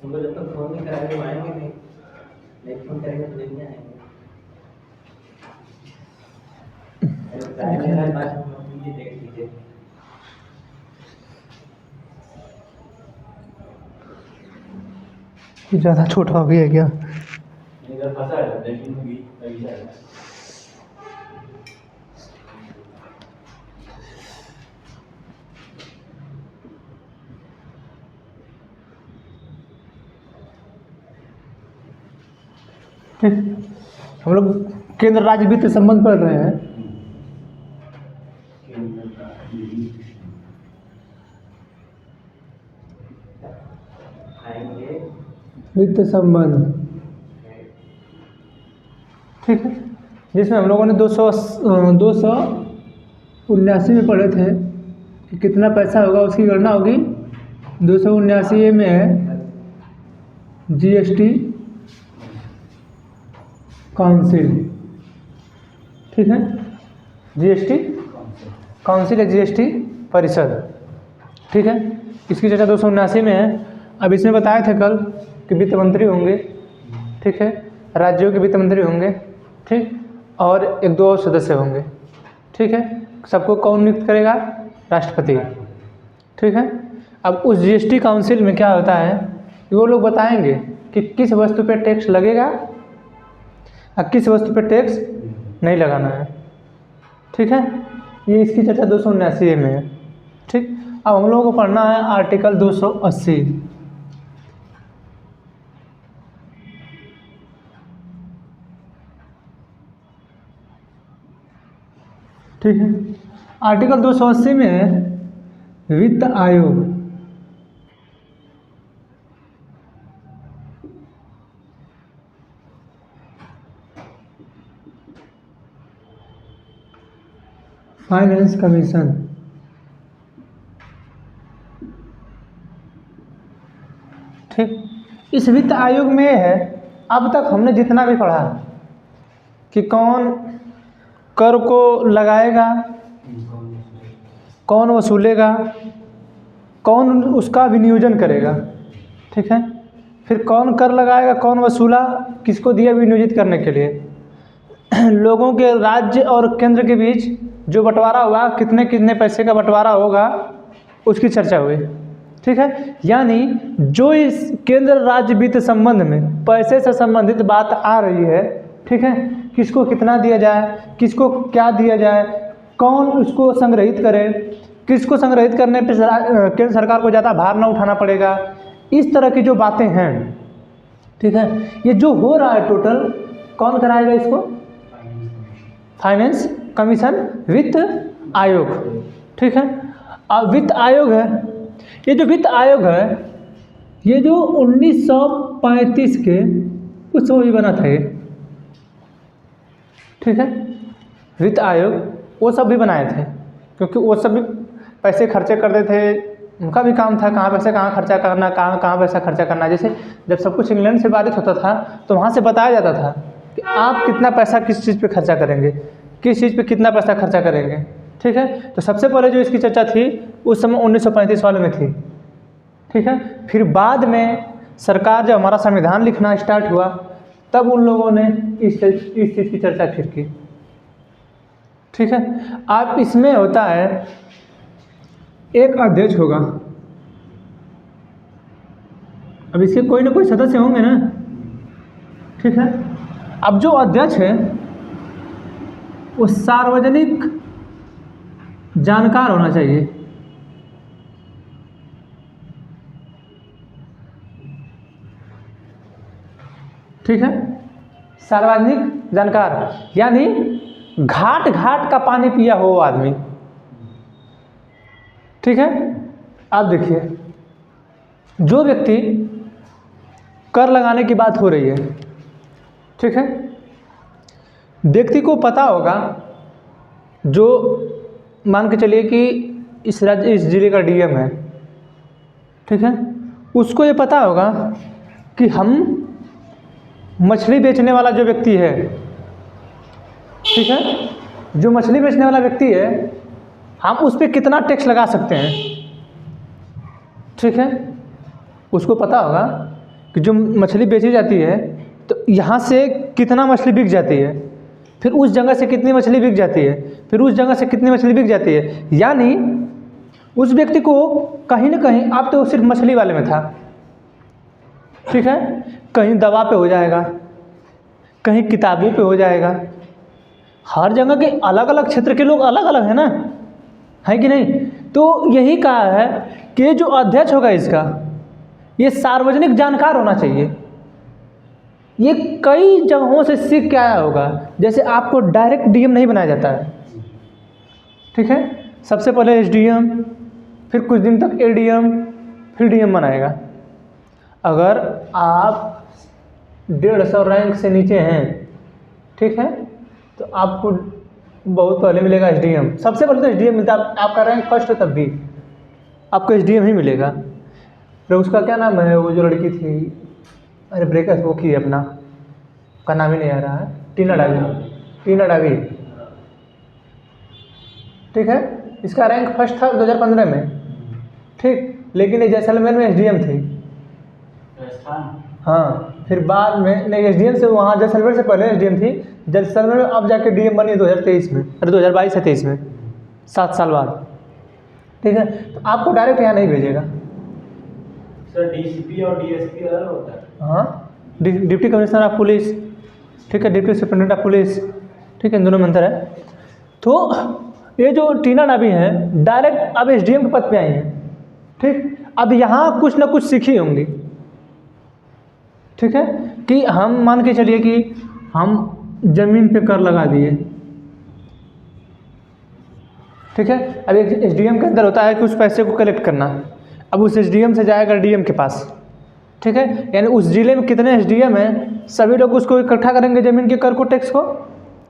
उनको जब तक फोन नहीं कराएंगे वो आएंगे नहीं, नेक्स्ट फोन करेंगे तो लेने आएंगे। मेरा बात ये देख लीजिए। ज़्यादा छोटा हो गया क्या? इधर फंसा है लेकिन होगी अभी जाएगा। ठीक, हम लोग केंद्र राज्य वित्त संबंध पढ़ रहे हैं। आएंगे वित्त संबंध, ठीक है, जिसमें हम लोगों ने 279 में पढ़े थे कि कितना पैसा होगा उसकी गणना होगी। 279 में है जीएसटी काउंसिल, ठीक है, जीएसटी काउंसिल है, जीएसटी परिषद, ठीक है। इसकी चर्चा 279 में है। अब इसमें बताए थे कल कि वित्त मंत्री होंगे, ठीक है, राज्यों के वित्त मंत्री होंगे, ठीक, और 1-2 और सदस्य होंगे, ठीक है। सबको कौन नियुक्त करेगा? राष्ट्रपति, ठीक है। अब उस जीएसटी काउंसिल में क्या होता है कि वो लोग बताएंगे कि किस वस्तु पे टैक्स लगेगा और किस वस्तु पे टैक्स नहीं लगाना है, ठीक है। ये इसकी चर्चा 279 में है, ठीक। अब हम लोगों को पढ़ना है आर्टिकल 280, ठीक है। आर्टिकल 280 में है वित्त आयोग, फाइनेंस कमीशन, ठीक। इस वित्त आयोग में है, अब तक हमने जितना भी पढ़ा कि कौन कर को लगाएगा, कौन वसूलेगा, कौन उसका विनियोजन करेगा, ठीक है। फिर कौन कर लगाएगा, कौन वसूला, किसको दिया विनियोजित करने के लिए, लोगों के राज्य और केंद्र के बीच जो बंटवारा हुआ, कितने कितने पैसे का बंटवारा होगा, उसकी चर्चा हुई, ठीक है। यानी जो इस केंद्र राज्य वित्त संबंध में पैसे से संबंधित बात आ रही है, ठीक है, किसको कितना दिया जाए, किसको क्या दिया जाए, कौन उसको संग्रहित करे, किसको संग्रहित करने पर केंद्र सरकार को ज़्यादा भार ना उठाना पड़ेगा, इस तरह की जो बातें हैं, ठीक है, ये जो हो रहा है टोटल कौन कराएगा इसको? फाइनेंस कमीशन, वित्त आयोग, ठीक है। अब वित्त आयोग है, ये जो वित्त आयोग है ये जो 1935 के उस समय भी बना था ये, ठीक है। वित्त आयोग वो सब भी बनाए थे क्योंकि वो सब भी पैसे खर्चे करते थे, उनका भी काम था कहाँ पैसे कहाँ खर्चा करना, कहाँ पैसा खर्चा करना। जैसे जब सब कुछ इंग्लैंड से बाधित होता था तो वहाँ से बताया जाता था कि आप कितना पैसा किस चीज़ पे खर्चा करेंगे, किस चीज़ पे कितना पैसा खर्चा करेंगे, ठीक है। तो सबसे पहले जो इसकी चर्चा थी उस समय 1935 वाले में थी, ठीक है। फिर बाद में सरकार जब हमारा संविधान लिखना स्टार्ट हुआ तब उन लोगों ने इस चीज़ की चर्चा फिर की, ठीक है। अब इसमें होता है एक अध्यक्ष होगा, अब इसके कोई ना कोई सदस्य होंगे ना, ठीक है। अब जो अध्यक्ष है वो सार्वजनिक जानकार होना चाहिए, ठीक है। सार्वजनिक जानकार यानी घाट घाट का पानी पिया हो वो आदमी, ठीक है। आप देखिए जो व्यक्ति कर लगाने की बात हो रही है, ठीक है, व्यक्ति को पता होगा, जो मान के चलिए कि इस जिले का डीएम है, ठीक है, उसको ये पता होगा कि हम मछली बेचने वाला जो व्यक्ति है ठीक है, जो मछली बेचने वाला व्यक्ति है हम उस पर कितना टैक्स लगा सकते हैं, ठीक है, उसको पता होगा कि जो मछली बेची जाती है तो यहाँ से कितना मछली बिक जाती है, फिर उस जगह से कितनी मछली बिक जाती है, फिर उस जगह से कितनी मछली बिक जाती है। यानी उस व्यक्ति को कहीं ना कहीं, अब तो सिर्फ मछली वाले में था, ठीक है, कहीं दवा पे हो जाएगा, कहीं किताबों पे हो जाएगा, हर जगह के अलग अलग क्षेत्र के लोग अलग अलग है ना, है कि नहीं। तो यही कहा है कि जो अध्यक्ष होगा इसका ये सार्वजनिक जानकार होना चाहिए, ये कई जगहों से सीख के आया होगा। जैसे आपको डायरेक्ट डीएम नहीं बनाया जाता है, ठीक है, सबसे पहले एसडीएम, फिर कुछ दिन तक एडीएम, फिर डीएम बनाएगा। अगर आप 150 रैंक से नीचे हैं, ठीक है, तो आपको बहुत पहले मिलेगा एसडीएम। सबसे पहले तो एसडीएम मिलता है, आपका रैंक फर्स्ट है तब भी आपको एसडीएम ही मिलेगा। तो उसका क्या नाम है, वो जो लड़की थी, अरे ब्रेकअप वो की अपना, का नाम ही नहीं आ रहा है, टीना डावी, ठीक है, इसका रैंक फर्स्ट था 2015 में, ठीक, लेकिन ये जैसलमेर में एसडीएम थी। हाँ, फिर बाद में नहीं, एसडीएम से वहाँ जैसलमेर से पहले एसडीएम थी, जैसलमेर में अब जाके डीएम बनी 2023 में, अरे 2022 से 23 में, 7 साल बाद, ठीक है। तो आपको डायरेक्ट यहाँ नहीं भेजेगा सर। डीसीपी और डीएसपी अलग होता है। हाँ, डिप्टी कमिश्नर ऑफ पुलिस, ठीक है, डिप्टी सुपरिटेंडेंट ऑफ पुलिस, ठीक है, इन दोनों में अंतर है। तो ये जो टीना डावी हैं डायरेक्ट अब एसडीएम के पद पे आई हैं, ठीक, अब यहाँ कुछ ना कुछ सीखी होंगी, ठीक है, कि हम मान के चलिए कि हम ज़मीन पे कर लगा दिए, ठीक है, अब एक एसडीएम के अंदर होता है कि उस पैसे को कलेक्ट करना, अब उस एसडीएम से जाएगा डीएम के पास, ठीक है, यानी उस जिले में कितने एसडीएम हैं सभी लोग उसको इकट्ठा करेंगे ज़मीन के कर को, टैक्स को,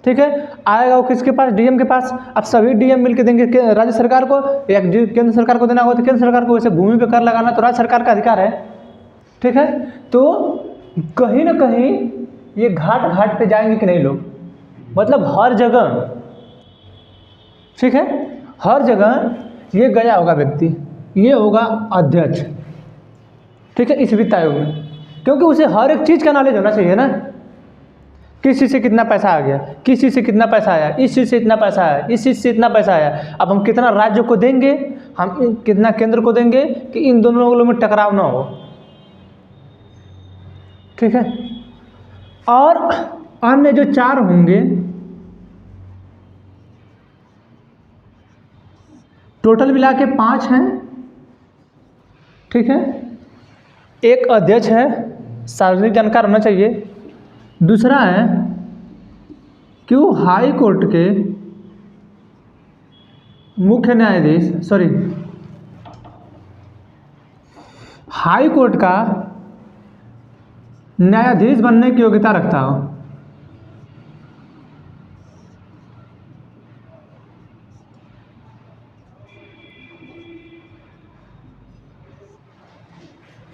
ठीक है, आएगा वो किसके पास, डीएम के पास। अब सभी डीएम मिलकर देंगे राज्य सरकार को, या केंद्र सरकार को देना होगा तो केंद्र सरकार को। वैसे भूमि पे कर लगाना तो राज्य सरकार का अधिकार है, ठीक है। तो कहीं ना कहीं ये घाट घाट पे जाएंगे कि नहीं लोग, मतलब हर जगह, ठीक है, हर जगह ये गया होगा व्यक्ति, ये होगा अध्यक्ष, ठीक है, इस वित्त आयोग में, क्योंकि उसे हर एक चीज़ का नॉलेज होना चाहिए ना, किस चीज़ से कितना पैसा आ गया, किस चीज़ से कितना पैसा आया, इस चीज़ से इतना पैसा आया, इस चीज़ से इतना पैसा आया, अब हम कितना राज्य को देंगे, हम कितना केंद्र को देंगे कि इन दोनों में टकराव ना हो, ठीक है। और अन्य जो 4 होंगे, टोटल मिला के 5 हैं, ठीक है। एक अध्यक्ष है, सार्वजनिक जानकार होना चाहिए। दूसरा है कि वो हाई कोर्ट के मुख्य न्यायाधीश, हाई कोर्ट का न्यायाधीश बनने की योग्यता रखता हो,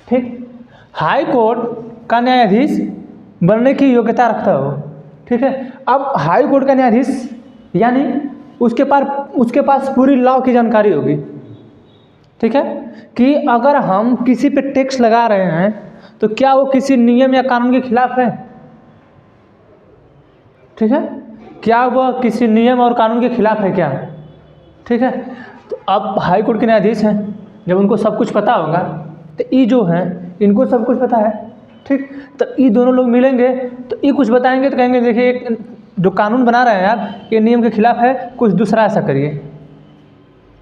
ठीक, हाई कोर्ट का न्यायाधीश बनने की योग्यता रखता हो, ठीक है। अब हाई कोर्ट का न्यायाधीश यानी उसके पास पूरी लॉ की जानकारी होगी, ठीक है, कि अगर हम किसी पे टैक्स लगा रहे हैं तो क्या वो किसी नियम या कानून के खिलाफ है, ठीक है, क्या वह किसी नियम और कानून के खिलाफ है क्या, ठीक है। तो अब हाई कोर्ट के न्यायाधीश हैं, जब उनको सब कुछ पता होगा तो ये जो हैं इनको सब कुछ पता है, ठीक, तो ये दोनों लोग मिलेंगे तो ये कुछ बताएंगे तो कहेंगे देखिए एक जो कानून बना रहे हैं आप ये नियम के खिलाफ है, कुछ दूसरा ऐसा करिए,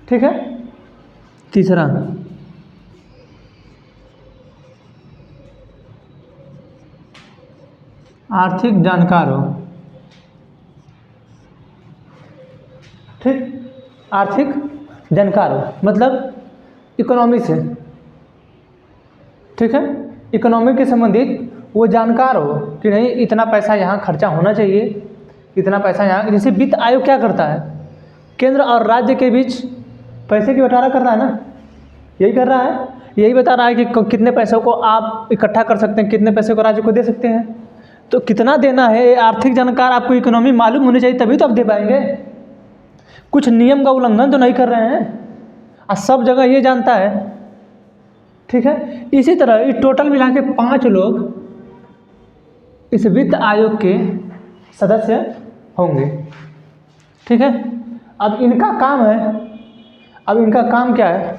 ठीक है। तीसरा, आर्थिक जानकार हो, ठीक, आर्थिक जानकार हो मतलब इकोनॉमी से, ठीक है, इकोनॉमी के संबंधित वो जानकार हो कि नहीं इतना पैसा यहाँ खर्चा होना चाहिए, इतना पैसा यहाँ, जैसे वित्त आयोग क्या करता है, केंद्र और राज्य के बीच पैसे की बंटवारा कर रहा है ना, यही कर रहा है, यही बता रहा है कि कितने पैसों को आप इकट्ठा कर सकते हैं, कितने पैसे को राज्य को दे सकते हैं। तो कितना देना है, आर्थिक जानकार आपको इकोनॉमी मालूम होनी चाहिए, तभी तो आप दे पाएंगे। कुछ नियम का उल्लंघन तो नहीं कर रहे हैं, और सब जगह ये जानता है। ठीक है, इसी तरह ये टोटल मिला के 5 लोग इस वित्त आयोग के सदस्य होंगे। ठीक है, अब इनका काम है, अब इनका काम क्या है,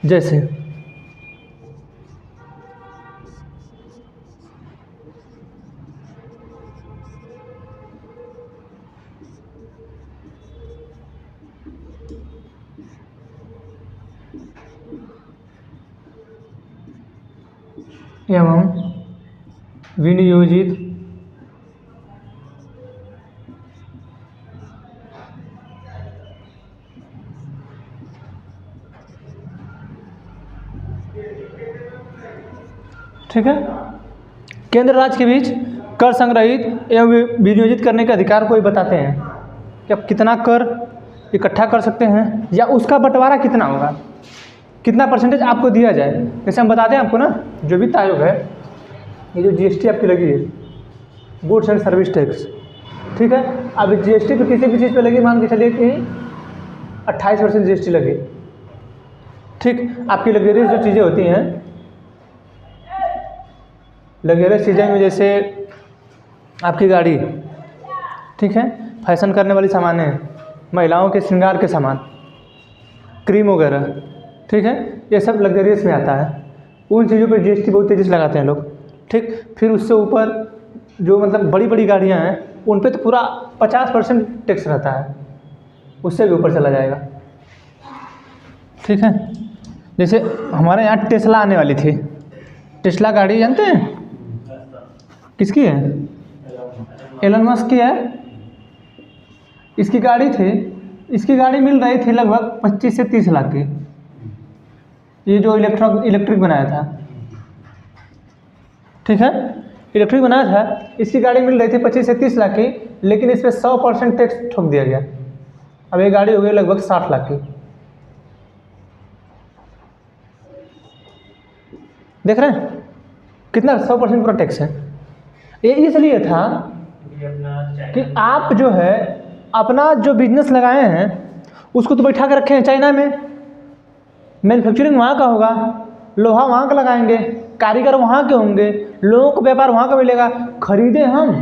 जैसे एवं विनियोजित ठीक है, केंद्र राज्य के बीच कर संग्रहित एवं विनियोजित करने के अधिकार को ही बताते हैं कि आप कितना कर इकट्ठा कर सकते हैं या उसका बंटवारा कितना होगा, कितना परसेंटेज आपको दिया जाए। जैसे हम बताते हैं आपको ना, जो वित्त आयोग है, ये जो जीएसटी आपकी लगी है, गुड्स एंड सर्विस टैक्स, ठीक है। अब जीएसटी पे किसी भी चीज़ पे लगी, मान के चलिए कि 28% जीएसटी लगी, ठीक। आपकी लग्जरियस जो चीज़ें होती हैं, लग्जरियस चीज़ें में जैसे आपकी गाड़ी, ठीक है, फैशन करने वाली सामानें, महिलाओं के श्रृंगार के सामान, क्रीम वगैरह, ठीक है, ये सब लग्जरियस में आता है। उन चीज़ों पे जीएसटी बहुत तेज़ी से लगाते हैं लोग, ठीक। फिर उससे ऊपर जो मतलब बड़ी बड़ी गाड़ियाँ हैं, उन पे तो पूरा 50% टैक्स रहता है, उससे भी ऊपर चला जाएगा, ठीक है। जैसे हमारे यहाँ टेस्ला आने वाली थी, टेस्ला गाड़ी जानते हैं किसकी है? एलन मस्क की है। इसकी गाड़ी थी, इसकी गाड़ी मिल रही थी लगभग 25 से 30 लाख की, ये जो इलेक्ट्रिक बनाया था, ठीक है, इलेक्ट्रिक बनाया था, इसकी गाड़ी मिल रही थी 25 से 30 लाख की, लेकिन इस पर 100% टैक्स ठोक दिया गया। अब ये गाड़ी हो गई लगभग 60 लाख की। देख रहे हैं कितना 100% पूरा टैक्स है। ये इसलिए था कि आप जो है अपना जो बिजनेस लगाए हैं उसको तो बैठा कर रखे हैं चाइना में, मैन्युफैक्चरिंग वहाँ का होगा, लोहा वहाँ का लगाएंगे, कारीगर वहाँ के होंगे, लोगों को व्यापार वहाँ का मिलेगा, खरीदे हम,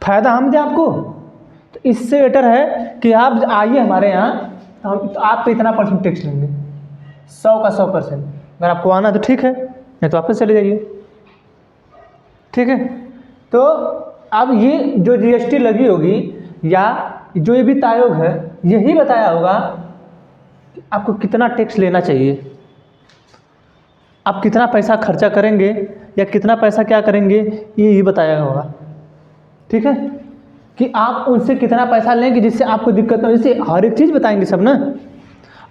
फायदा हम दें आपको। तो इससे बेटर है कि आप आइए हमारे यहाँ, हम तो आप पे इतना % टैक्स लेंगे, 100 का 100%। अगर आपको आना तो ठीक है, नहीं तो वापस चले जाइए, ठीक है। तो अब ये जो जीएसटी लगी होगी या जो ये वित्त आयोग है, यही बताया होगा कि आपको कितना टैक्स लेना चाहिए, आप कितना पैसा खर्चा करेंगे या कितना पैसा क्या करेंगे, ये ही बताया होगा, ठीक है। कि आप उनसे कितना पैसा लेंगे जिससे आपको दिक्कत ना हो। जैसे हर एक चीज़ बताएंगे सब ना,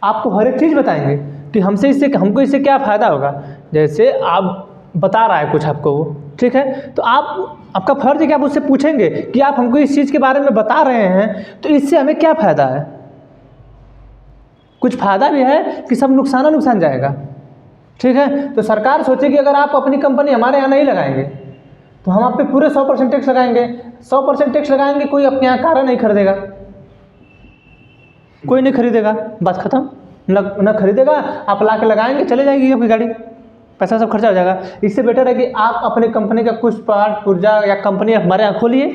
आपको हर एक चीज़ बताएंगे कि हमको इससे क्या फ़ायदा होगा। जैसे आप बता रहा है कुछ आपको वो, ठीक है, तो आपका फ़र्ज़ है कि आप उससे पूछेंगे कि आप हमको इस चीज़ के बारे में बता रहे हैं, तो इससे हमें क्या फ़ायदा है। कुछ फ़ायदा भी है कि सब नुकसान जाएगा, ठीक है। तो सरकार सोचे कि अगर आप अपनी कंपनी हमारे यहाँ नहीं लगाएंगे तो हम आप पे पूरे 100% टैक्स लगाएंगे। 100% टैक्स लगाएंगे, कोई अपने यहाँ कार नहीं खरीदेगा, कोई नहीं खरीदेगा, बात खत्म। न खरीदेगा, आप ला के लगाएंगे, चले जाएगी आपकी गाड़ी, पैसा सब खर्चा हो जाएगा। इससे बेटर है कि आप अपने कंपनी का कुछ पार्ट पुर्जा या कंपनी हमारे यहाँ खोलिए,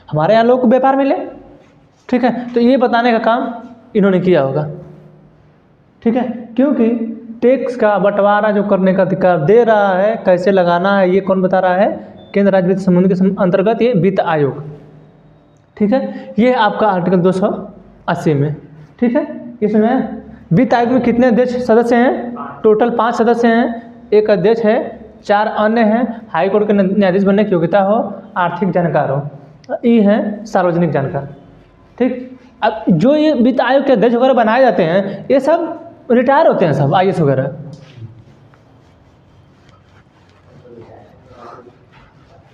हमारे यहाँ लोग को व्यापार मिले, ठीक है। तो ये बताने का काम इन्होंने किया होगा, ठीक है। क्योंकि टैक्स का बंटवारा जो करने का अधिकार दे रहा है, कैसे लगाना है, ये कौन बता रहा है? केंद्र राज्य वित्त संबंध के अंतर्गत ये वित्त आयोग, ठीक है। ये आपका आर्टिकल 280 में, ठीक है। इसमें वित्त आयोग में कितने अध्यक्ष सदस्य हैं? टोटल 5 सदस्य हैं, 1 अध्यक्ष है, 4 अन्य हैं, हाई कोर्ट के न्यायाधीश बनने की योग्यता हो, आर्थिक जानकार हो, ये हैं सार्वजनिक जानकार, ठीक। अब जो ये वित्त आयोग के अध्यक्ष वगैरह बनाए जाते हैं, ये सब रिटायर होते हैं, सब IAS वगैरह,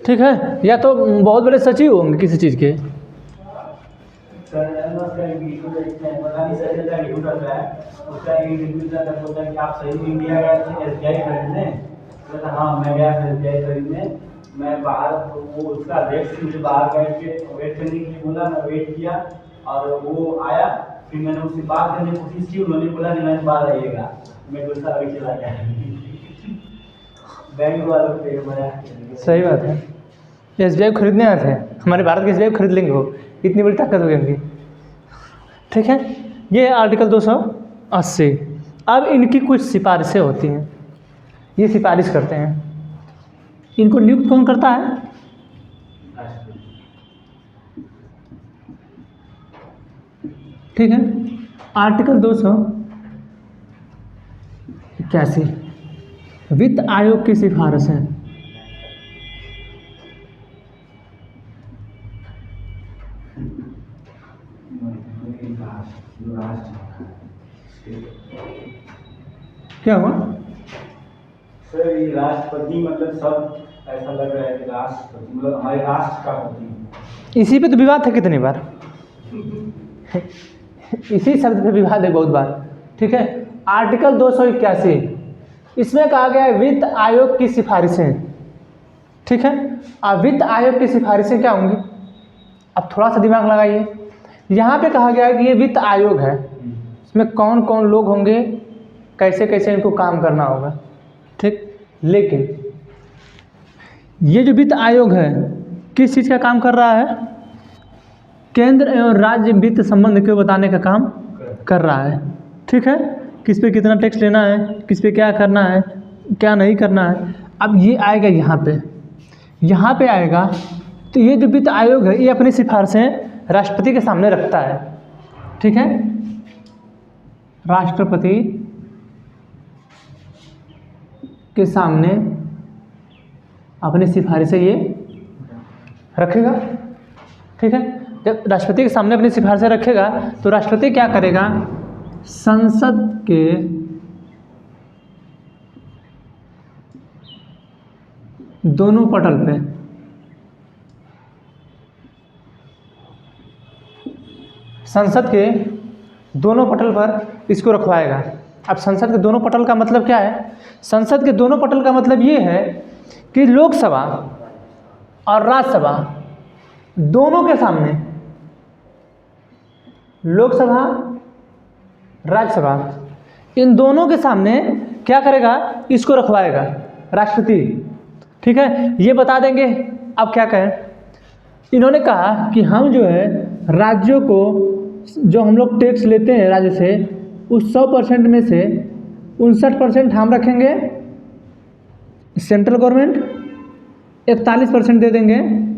ठीक है, या तो बहुत बड़े सचिव होंगे किसी चीज़ के। आप सही इंडिया गए थे SBI खरीदने, हाँ मैं गया था SBI खरीदने, मैं बाहर, वो उसका अध्यक्ष मुझे बाहर बैठ के वेट करने के लिए बोला, मैं वेट किया और वो आया, फिर मैंने उससे बात करने की कोशिश की, उन्होंने बोला कि मैं बाद आइएगा, मैं गुस्सा अभी चला गया। बैंक वालों पे मजा। सही बात है। SBI खरीदने आए थे, हमारे भारत के SBI खरीद लेंगे, वो इतनी बड़ी ताकत होगी उनकी। ठीक है, ये है आर्टिकल 280। अब इनकी कुछ सिफारिशें होती हैं, ये सिफारिश करते हैं। इनको नियुक्त कौन करता है? ठीक है, आर्टिकल 281 वित्त आयोग की सिफारिशें। क्या हुआ सर, ये राष्ट्रपति मतलब सब ऐसा लग रहा है कि राष्ट्रपति मतलब हमारे राष्ट्र का पति। इसी पे तो विवाद है कितनी बार। इसी शब्द पे विवाद है बहुत बार। ठीक है, आर्टिकल 281 इसमें कहा गया है वित्त आयोग की सिफारिशें। ठीक है, अब वित्त आयोग की सिफारिशें क्या होंगी? अब थोड़ा सा दिमाग लगाइए। यहाँ पे कहा गया है कि ये वित्त आयोग है, इसमें कौन कौन लोग होंगे, कैसे कैसे इनको काम करना होगा। ठीक, लेकिन ये जो वित्त आयोग है किस चीज़ का काम कर रहा है? केंद्र एवं राज्य वित्त संबंध को बताने का काम कर रहा है। ठीक है, किस पे कितना टैक्स लेना है, किस पे क्या करना है, क्या नहीं करना है। अब ये आएगा यहाँ पे आएगा, तो ये जो वित्त आयोग है ये अपनी सिफारिशें राष्ट्रपति के सामने रखता है। ठीक है, राष्ट्रपति के सामने अपनी सिफारिशें ये रखेगा। ठीक है, जब राष्ट्रपति के सामने अपनी सिफारिशें रखेगा तो राष्ट्रपति क्या करेगा? संसद के दोनों पटल पे पर इसको रखवाएगा। अब संसद के दोनों पटल का मतलब क्या है? संसद के दोनों पटल का मतलब ये है कि लोकसभा और राज्यसभा दोनों के सामने, लोकसभा राज्यसभा इन दोनों के सामने क्या करेगा? इसको रखवाएगा राष्ट्रपति। ठीक है, ये बता देंगे। अब क्या कहें? इन्होंने कहा कि हम जो है राज्यों को, जो हम लोग टैक्स लेते हैं राज्य से, उस 100% में से 59% हम रखेंगे सेंट्रल गवर्नमेंट, 41% दे देंगे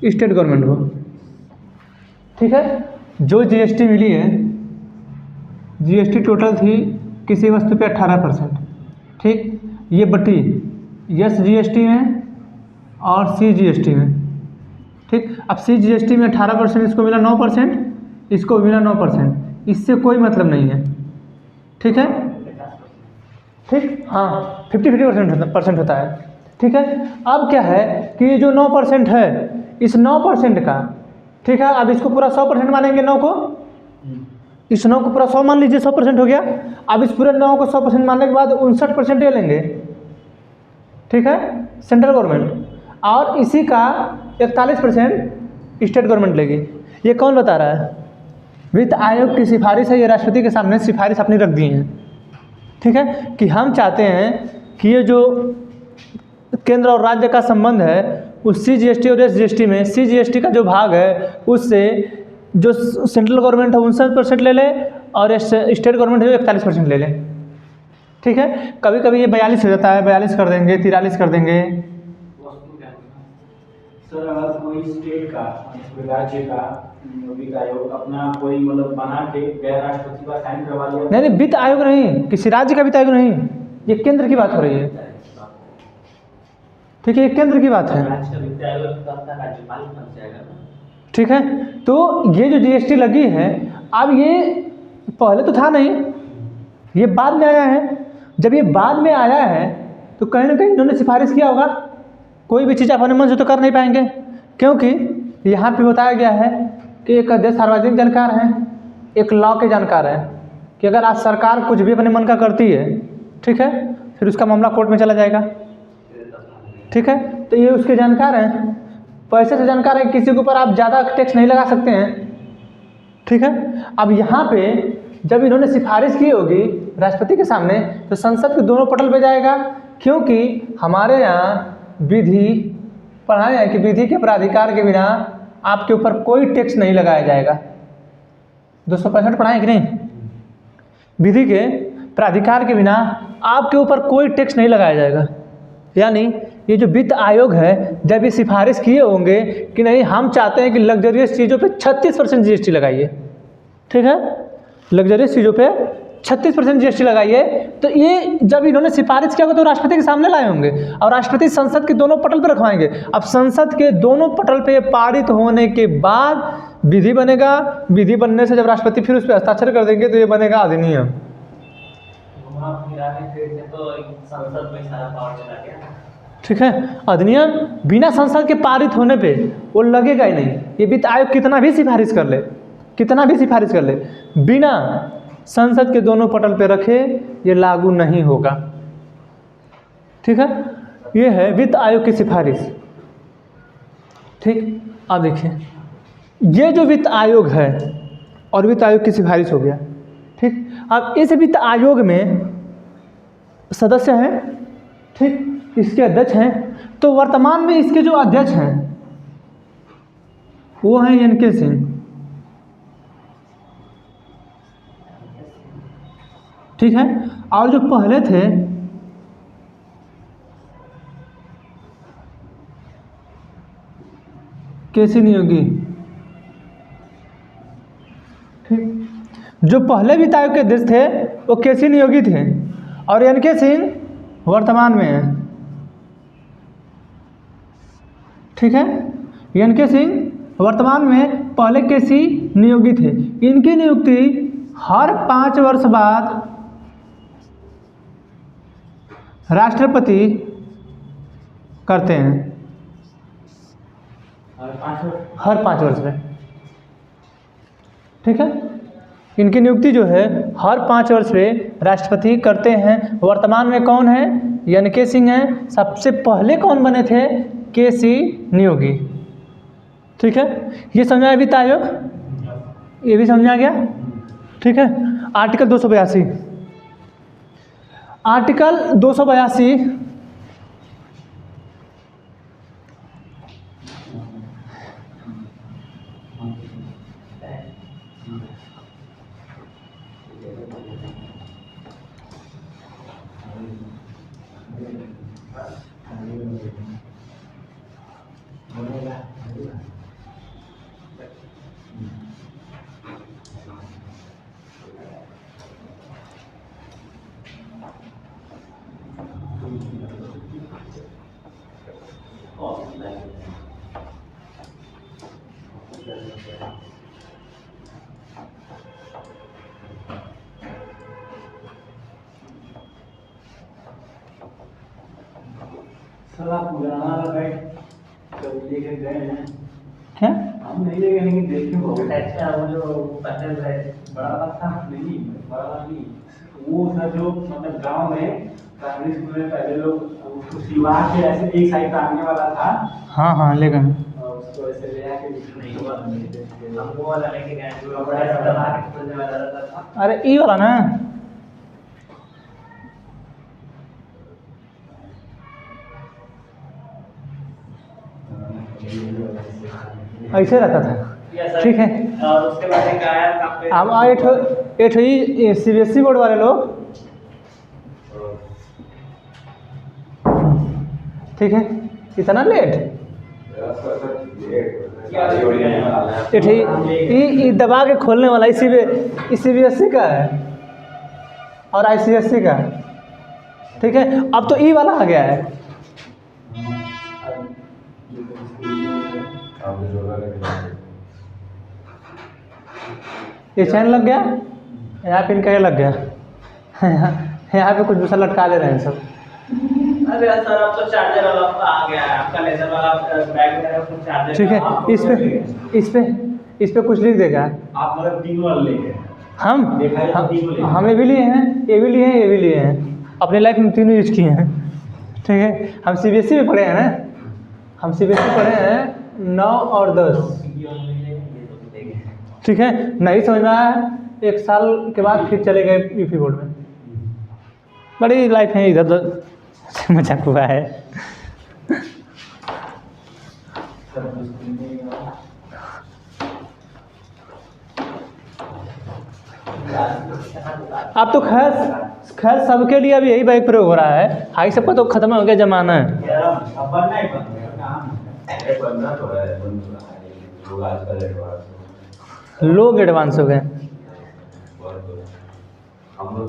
स्टेट गवर्नमेंट को। ठीक है, जो GST मिली है, GST टोटल थी किसी वस्तु पे 18%। ठीक, ये बटी SGST में और CGST में। ठीक, अब CGST में 18%, इसको मिला 9%, इसको मिला 9%, इससे कोई मतलब नहीं है। ठीक है, ठीक, हाँ 50-50% होता है। ठीक है, अब क्या है कि ये जो 9% है, इस 9% का, ठीक है, अब इसको पूरा 100% मानेंगे 9 को, इस 9 को पूरा 100 मान लीजिए, 100% हो गया। अब इस पूरे 9 को 100% मानने के बाद 59% ये लेंगे। ठीक है, सेंट्रल गवर्नमेंट, और इसी का 41% स्टेट गवर्नमेंट लेगी। ये कौन बता रहा है? वित्त आयोग की सिफारिश है, ये राष्ट्रपति के सामने सिफारिश अपनी रख दी है। ठीक है, कि हम चाहते हैं कि ये जो केंद्र और राज्य का संबंध है उस CGST और SGST में, CGST का जो भाग है उससे जो सेंट्रल गवर्नमेंट है 59% ले ले और स्टेट गवर्नमेंट है 41% ले ले। ठीक है, कभी कभी ये 42 हो जाता है, 42 कर देंगे, 43 कर देंगे। सर, अगर कोई स्टेट का, कोई राज्य का वित्त आयोग अपना कोई मतलब बना के गैर राष्ट्रपति का साइन करवा लिया, नहीं, वित्त आयोग नहीं, किसी राज्य का वित्त आयोग नहीं, ये केंद्र की बात हो रही है। ठीक है, ये केंद्र की बात है। ठीक है, तो ये जो GST लगी है, अब ये पहले तो था नहीं, ये बाद में आया है। जब ये बाद में आया है तो कहीं ना कहीं इन्होंने सिफारिश किया होगा। कोई भी चीज़ अपने मन से तो कर नहीं पाएंगे, क्योंकि यहाँ पे बताया गया है कि एक अध्यक्ष सार्वजनिक जानकार हैं, एक लॉ के जानकार हैं, कि अगर आज सरकार कुछ भी अपने मन का करती है, ठीक है, फिर उसका मामला कोर्ट में चला जाएगा। ठीक है, तो ये उसके जानकार हैं, पैसे से जानकार हैं, किसी के ऊपर आप ज़्यादा टैक्स नहीं लगा सकते हैं। ठीक है, अब यहाँ पे जब इन्होंने सिफारिश की होगी राष्ट्रपति के सामने तो संसद के दोनों पटल पे जाएगा, क्योंकि हमारे यहाँ विधि पढ़ाए हैं कि विधि के प्राधिकार के बिना आपके ऊपर कोई टैक्स नहीं लगाया जाएगा। 265 पढ़ाए कि नहीं? विधि के प्राधिकार के बिना आपके ऊपर कोई टैक्स नहीं लगाया जाएगा। यानी ये जो वित्त आयोग है जब ये सिफारिश किए होंगे कि नहीं हम चाहते हैं कि लग्जरियस चीज़ों पे 36% जीएसटी लगाइए, ठीक है, लग्जरियस चीज़ों पे 36% जीएसटी लगाइए, तो ये जब इन्होंने सिफारिश किया होगा तो राष्ट्रपति के सामने लाए होंगे और राष्ट्रपति संसद के दोनों पटल पर रखवाएंगे। अब संसद के दोनों पटल पे पारित होने के बाद विधि बनेगा, विधि बनने से जब राष्ट्रपति फिर उस पर हस्ताक्षर कर देंगे तो ये बनेगा अधिनियम। ठीक है, अधिनियम बिना संसद के पारित होने पे वो लगेगा ही नहीं। ये वित्त आयोग कितना भी सिफारिश कर ले, कितना भी सिफारिश कर ले, बिना संसद के दोनों पटल पे रखे ये लागू नहीं होगा। ठीक है, ये है वित्त आयोग की सिफारिश। ठीक, अब देखिए ये जो वित्त आयोग है और वित्त आयोग की सिफारिश हो गया। ठीक, अब इस वित्त आयोग में सदस्य हैं, ठीक, इसके अध्यक्ष हैं, तो वर्तमान में इसके जो अध्यक्ष हैं वो हैं एन.के. सिंह। ठीक है, और जो पहले थे के.सी. नियोगी। ठीक, जो पहले वित्त आयोग के अध्यक्ष थे वो के.सी. नियोगी थे और एन.के. सिंह वर्तमान में है। ठीक है, एन.के. सिंह वर्तमान में, पहले के.सी. नियोगी थे। इनकी नियुक्ति हर 5 वर्ष बाद राष्ट्रपति करते हैं, हर 5 वर्ष में। ठीक है, इनकी नियुक्ति जो है हर 5 वर्ष में राष्ट्रपति करते हैं। वर्तमान में कौन है? एन.के. सिंह हैं। सबसे पहले कौन बने थे? के.सी. नियोगी। ठीक है, ये समझा वित्त आयोग, ये भी समझा गया। ठीक है, आर्टिकल 282, आर्टिकल 282 सला पुराना बैठ तो लेके गए हैं, क्या? हम नहीं ले गए लेकिन देखे बहुत अच्छा वो जो पैटर्न है बड़ा था नहीं, बड़ा नहीं वो था जो मतलब गांव में प्राइमरी स्कूल में पहले लोग उसको सिवा के ऐसे एक साइड टांगने वाला था। हाँ हाँ ले गए। और उसको ऐसे ले आके नहीं हुआ, हम वो वाला लेके गए जो बड़ा सा मार्केट खोलने वाला रहता था। अरे ई वाला ना, ऐसे रहता था। ठीक है, और उसके बाद एक आया था अब एठ ही CBSE बोर्ड वाले लोग, ठीक है, इतना लेट ये दबा के खोलने वाला CBSE का है और ICSE का। ठीक है, अब तो ई वाला आ गया है। ये चैन लग गया, यहाँ पे इनका ये लग गया, यहाँ पे कुछ दूसरा लटका ले रहे हैं सब। अरे सर अब तो चार्जर वाला आ गया है, आपका लेजर वाला बैग में है उसमें चार्जर। ठीक है, इस पे कुछ लिख देगा। आप मतलब 3 वाला ले गए? हम ये भी लिए हैं, ये भी लिए हैं, ये भी लिए हैं, अपने लाइफ में तीनों यूज किए हैं। ठीक है, हम CBSE में पढ़े हैं ना, हम CBSE पढ़े हैं 9 और 10, ठीक है, नहीं समझ में आया है, 1 साल के बाद फिर चले गए यूपी बोर्ड में। बड़ी लाइफ है, इधर मजाक हुआ है। अब तो खैर सबके लिए अभी यही बाइक प्रयोग हो रहा है, हाई सबका तो खत्म हो गया जमाना है। अब बनना ही बनना तो है, लोग एडवांस हो गए। हम लोग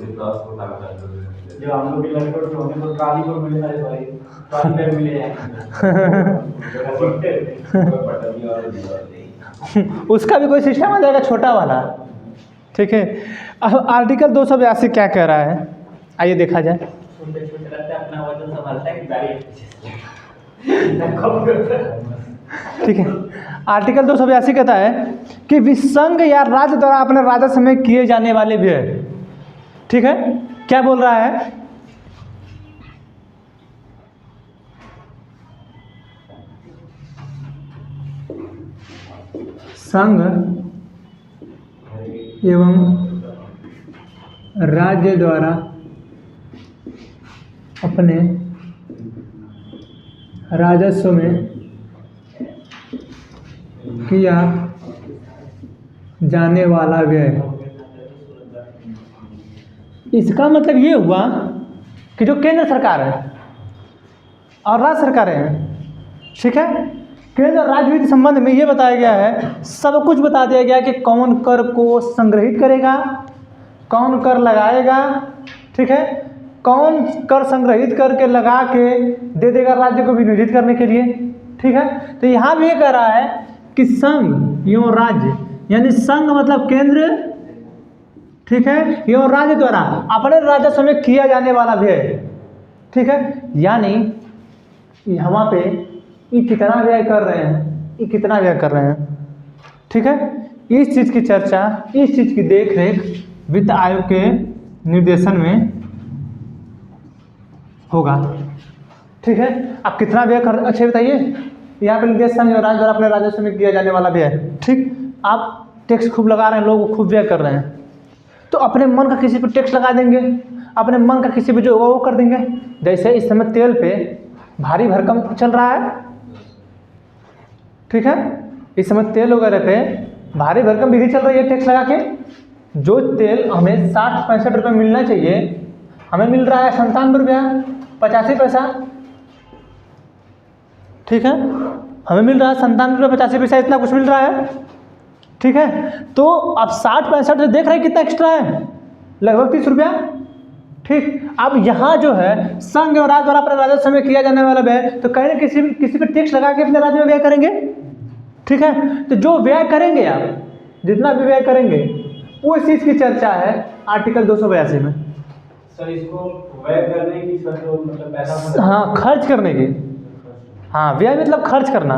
जब हम लोग के लड़के तो हमें तो ट्राली पर मिले सारे भाई, ट्राली पर मिले उसका भी कोई सिस्टम आ जाएगा छोटा वाला, ठीक है। अब आर्टिकल 282 क्या कह रहा है, आइए देखा जाए। छोटे छोटे लगता है, अपना वजन संभालता है कि गाड़ी ठीक है, आर्टिकल 282 कहता है कि विसंघ या राज्य द्वारा अपने राजस्व में किए जाने वाले व्यय, ठीक है, क्या बोल रहा है, संघ एवं राज्य द्वारा अपने राजस्व में किया जाने वाला व्यय। इसका मतलब ये हुआ कि जो केंद्र सरकार है और राज्य सरकारें हैं, ठीक है, केंद्र और राज्य वित्त संबंध में ये बताया गया है, सब कुछ बता दिया गया कि कौन कर को संग्रहित करेगा, कौन कर लगाएगा, ठीक है, कौन कर संग्रहित करके लगा के दे देगा राज्य को विनियोजित करने के लिए, ठीक है। तो यहाँ भी ये कह रहा है कि संघ एवं राज्य, यानी संघ मतलब केंद्र, ठीक है, एवं राज्य द्वारा अपने राजस्व में किया जाने वाला व्यय, ठीक है, यानी यहाँ पे ये कितना व्यय कर रहे हैं, ये कितना व्यय कर रहे हैं, ठीक है। इस चीज़ की चर्चा, इस चीज़ की देखरेख वित्त आयोग के निर्देशन में होगा, ठीक है। आप कितना व्यय कर, अच्छे बताइए, यहाँ पे निर्देश संघ और राज्य द्वारा अपने राजस्व में किया जाने वाला व्यय, ठीक। आप टैक्स खूब लगा रहे हैं, लोग खूब व्यय कर रहे हैं, तो अपने मन का किसी पे टैक्स लगा देंगे, अपने मन का किसी पे जो वो कर देंगे। जैसे इस समय तेल पे भारी भरकम चल रहा है, ठीक है, इस समय तेल वगैरह पे भारी भरकम विधि चल रही है टैक्स लगा के। जो तेल हमें 60-65 रुपये मिलना चाहिए, हमें मिल रहा है 97 रुपया 85 पैसा, ठीक है, हमें मिल रहा है 97 रुपये 85 पैसा, इतना कुछ मिल रहा है, ठीक है। तो अब 60-65 से देख रहे हैं कितना एक्स्ट्रा है, लगभग 30 रुपया, ठीक। अब यहाँ जो है संघ और राज्य द्वारा अपने राजस्व में किया जाने वाला व्यय, तो कहीं ना किसी पे टैक्स लगा के अपने राज्य में व्यय करेंगे, ठीक है। तो जो व्यय करेंगे आप, जितना भी व्यय करेंगे, वो इस चीज़ की चर्चा है आर्टिकल 282 में। सर इसको व्यय करने की सर तो मतलब पैसा, हाँ, खर्च करने की, हाँ, व्यय मतलब खर्च करना,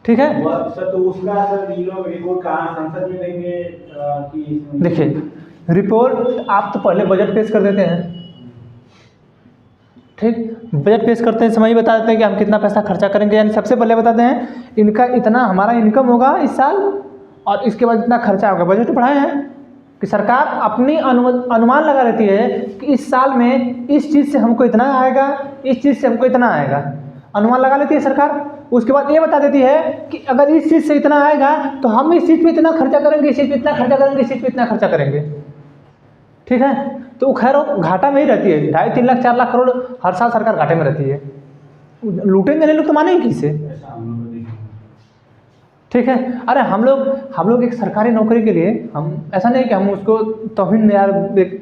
ठीक है। सर तो उसका सर ये लोग रिपोर्ट कहाँ संसद में देंगे कि? देखिए, रिपोर्ट आप तो पहले बजट पेश कर देते हैं, ठीक, बजट पेश करते हैं, समय ही बता देते हैं कि हम कितना पैसा खर्चा करेंगे, यानी सबसे पहले बताते हैं इनका इतना हमारा इनकम होगा इस साल और इसके बाद इतना खर्चा होगा। बजट पढ़ाए हैं कि सरकार अपनी अनुमान लगा लेती है कि इस साल में इस चीज़ से हमको इतना आएगा, इस चीज़ से हमको इतना आएगा, अनुमान लगा लेती है सरकार। उसके बाद ये बता देती है कि अगर इस चीज़ से इतना आएगा तो हम इस चीज़ पे इतना खर्चा करेंगे, इस चीज़ पे इतना खर्चा करेंगे, इस चीज़ पे इतना खर्चा करेंगे, ठीक है। तो खैर वो घाटा में ही रहती है, 2.5-3 लाख 4 लाख करोड़ हर साल सरकार घाटे में रहती है, लूटेंगे नहीं लोग तो मानेंगे किसे, ठीक है। अरे हम लोग एक सरकारी नौकरी के लिए, हम ऐसा नहीं कि हम उसको तौहीन यार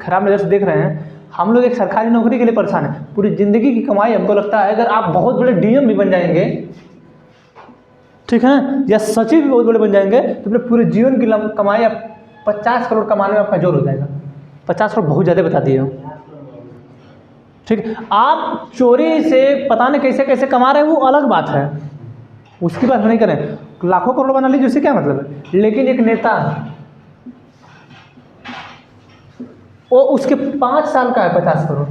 खराब नज़र से देख रहे हैं, हम लोग एक सरकारी नौकरी के लिए परेशान हैं। पूरी ज़िंदगी की कमाई हमको लगता है अगर आप बहुत बड़े डीएम भी बन जाएंगे, ठीक है, या सचिव भी बहुत बड़े बन जाएंगे, तो फिर पूरे जीवन की कमाई आप 50 करोड़ कमाने में आपका जोर हो जाएगा। 50 करोड़ बहुत ज़्यादा बता दिए हो, ठीक। आप चोरी से पता नहीं कैसे कैसे कमा रहे हैं, वो अलग बात है, उसकी बात नहीं करें। लाखों करोड़ बना लीजिए, उससे क्या मतलब है। लेकिन एक नेता, वो उसके 5 साल का है 50 करोड़,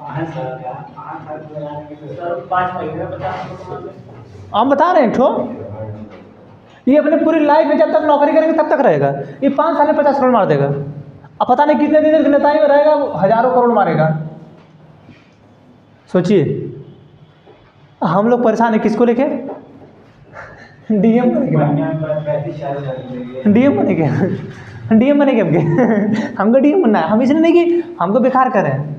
5 साल का 5 साल का लगाने के सर 5 महीने में 50 हम बता रहे हैं ठो, ये अपने पूरी लाइफ में जब तक नौकरी करेगा तब तक रहेगा, ये 5 साल में 50 करोड़ मार देगा। अब पता नहीं कितने दिन के नेताई में रहेगा, वो हजारों करोड़ मारेगा। सोचिए, हम लोग परेशान है किसको लेके? डीएम बने के, महीने में 35-40 हज़ार डीएम बने के, डीएम बने के हमको डीएम बनना है। हम इसलिए नहीं कि हमको बेकार करें,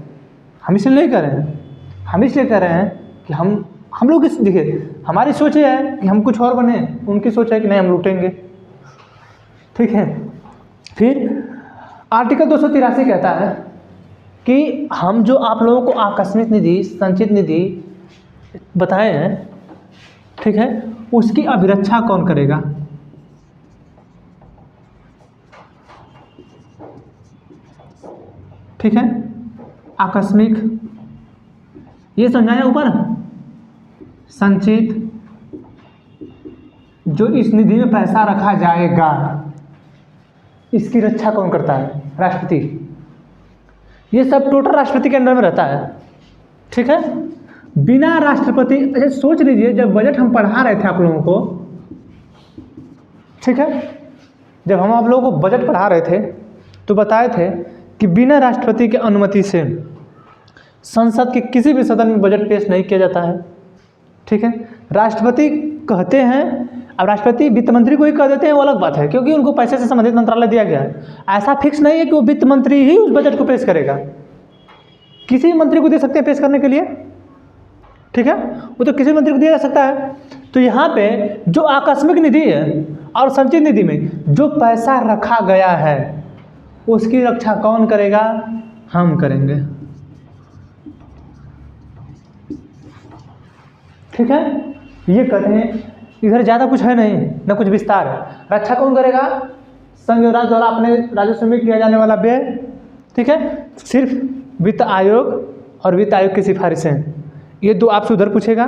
हम इसलिए नहीं कर रहे हैं, हम इसलिए कर रहे हैं कि हम लोग देखिए, हमारी सोच ये है कि हम कुछ और बने, उनकी सोच है कि नहीं हम लूटेंगे। ठीक है। फिर आर्टिकल 283 कहता है कि हम जो आप लोगों को आकस्मिक निधि, संचित निधि बताए हैं, ठीक है, उसकी अभिरक्षा कौन करेगा? ठीक है, आकस्मिक, ये समझाया ऊपर, संचित, जो इस निधि में पैसा रखा जाएगा, इसकी रक्षा कौन करता है? राष्ट्रपति। ये सब टोटल राष्ट्रपति के अंडर में रहता है। ठीक है। बिना राष्ट्रपति, अच्छा सोच लीजिए, जब बजट हम पढ़ा रहे थे आप लोगों को, ठीक है, जब हम आप लोगों को बजट पढ़ा रहे थे तो बताए थे कि बिना राष्ट्रपति की अनुमति से संसद के किसी भी सदन में बजट पेश नहीं किया जाता है। ठीक है। राष्ट्रपति कहते हैं, अब राष्ट्रपति वित्त मंत्री को ही कह देते हैं, वो अलग बात है, क्योंकि उनको पैसे से संबंधित मंत्रालय दिया गया है। ऐसा फिक्स नहीं है कि वो वित्त मंत्री ही उस बजट को पेश करेगा, किसी भी मंत्री को दे सकते हैं पेश करने के लिए। ठीक है, वो तो किसी मंत्री को दिया जा सकता है। तो यहाँ पे जो आकस्मिक निधि है और संचित निधि में जो पैसा रखा गया है, उसकी रक्षा कौन करेगा? हम करेंगे। ठीक है, ये कहते हैं, इधर ज़्यादा कुछ है नहीं, न कुछ विस्तार है। रक्षा कौन करेगा? संघ राज्य द्वारा अपने राजस्व में किया जाने वाला व्यय। ठीक है, सिर्फ वित्त आयोग और वित्त आयोग की सिफारिशें, ये दो आपसे उधर पूछेगा।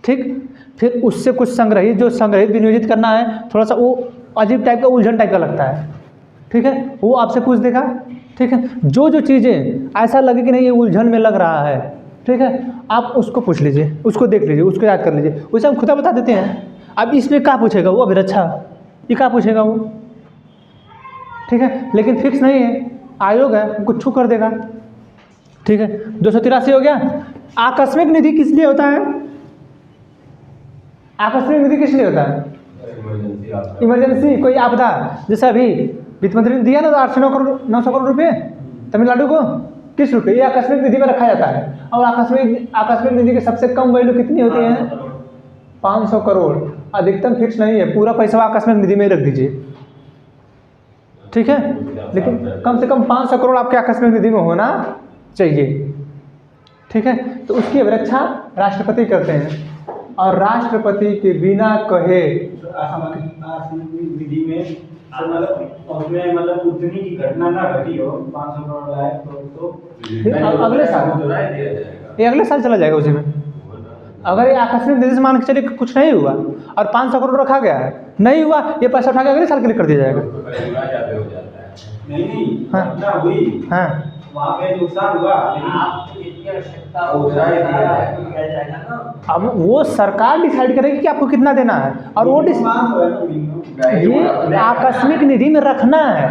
ठीक, फिर उससे कुछ संग्रहित, जो संग्रहित विनियोजित करना है, थोड़ा सा वो अजीब टाइप का, उलझन टाइप का लगता है। ठीक है, वो आपसे पूछ देगा। ठीक है, जो जो चीज़ें ऐसा लगे कि नहीं ये उलझन में लग रहा है, ठीक है, आप उसको पूछ लीजिए, उसको देख लीजिए, उसको याद कर लीजिए, उसे हम खुदा बता देते हैं। अब इसमें क्या पूछेगा वो? अभिरक्षा, ये क्या पूछेगा वो? ठीक है, लेकिन फिक्स नहीं है, आयोग है, कुछ छू कर देगा। ठीक है, 283 हो गया। आकस्मिक निधि किस लिए होता है? आकस्मिक निधि किस लिए होता है? इमरजेंसी, कोई आपदा, जैसे अभी वित्त मंत्री ने दिया ना 800-900 करोड़ रुपये तमिलनाडु को, किस रुपये? ये आकस्मिक निधि में रखा जाता है। और आकस्मिक निधि की सबसे कम वैल्यू कितनी होती है? 500 करोड़। अधिकतम फिक्स नहीं है, पूरा पैसा आकस्मिक निधि में ही रख दीजिए। ठीक है, लेकिन कम से कम 500 करोड़ आपके आकस्मिक निधि में होना चाहिए। ठीक है, तो उसकी अभिरक्षा राष्ट्रपति करते हैं, और राष्ट्रपति के बिना कहे विधि में उसमें मतलब उतनी की घटना ना घटी हो, 500 करोड़ लाए तो अगले साल, ये अगले साल चला जाएगा उसी में। अगर ये आकस्मिक निधि से मान के चलिए कुछ नहीं हुआ और 500 करोड़ रखा गया है, नहीं हुआ, ये पैसा उठा के अगले साल के लिए कर दिया जाएगा। नहीं, हाँ। घटना हुई, हाँ, वहाँ पे नुकसान हुआ, लेकिन आपको जितनी आवश्यकता हो दिया जाएगा ना। अब वो सरकार डिसाइड करेगी कि आपको कितना देना है, और वो ये आकस्मिक निधि में रखना है।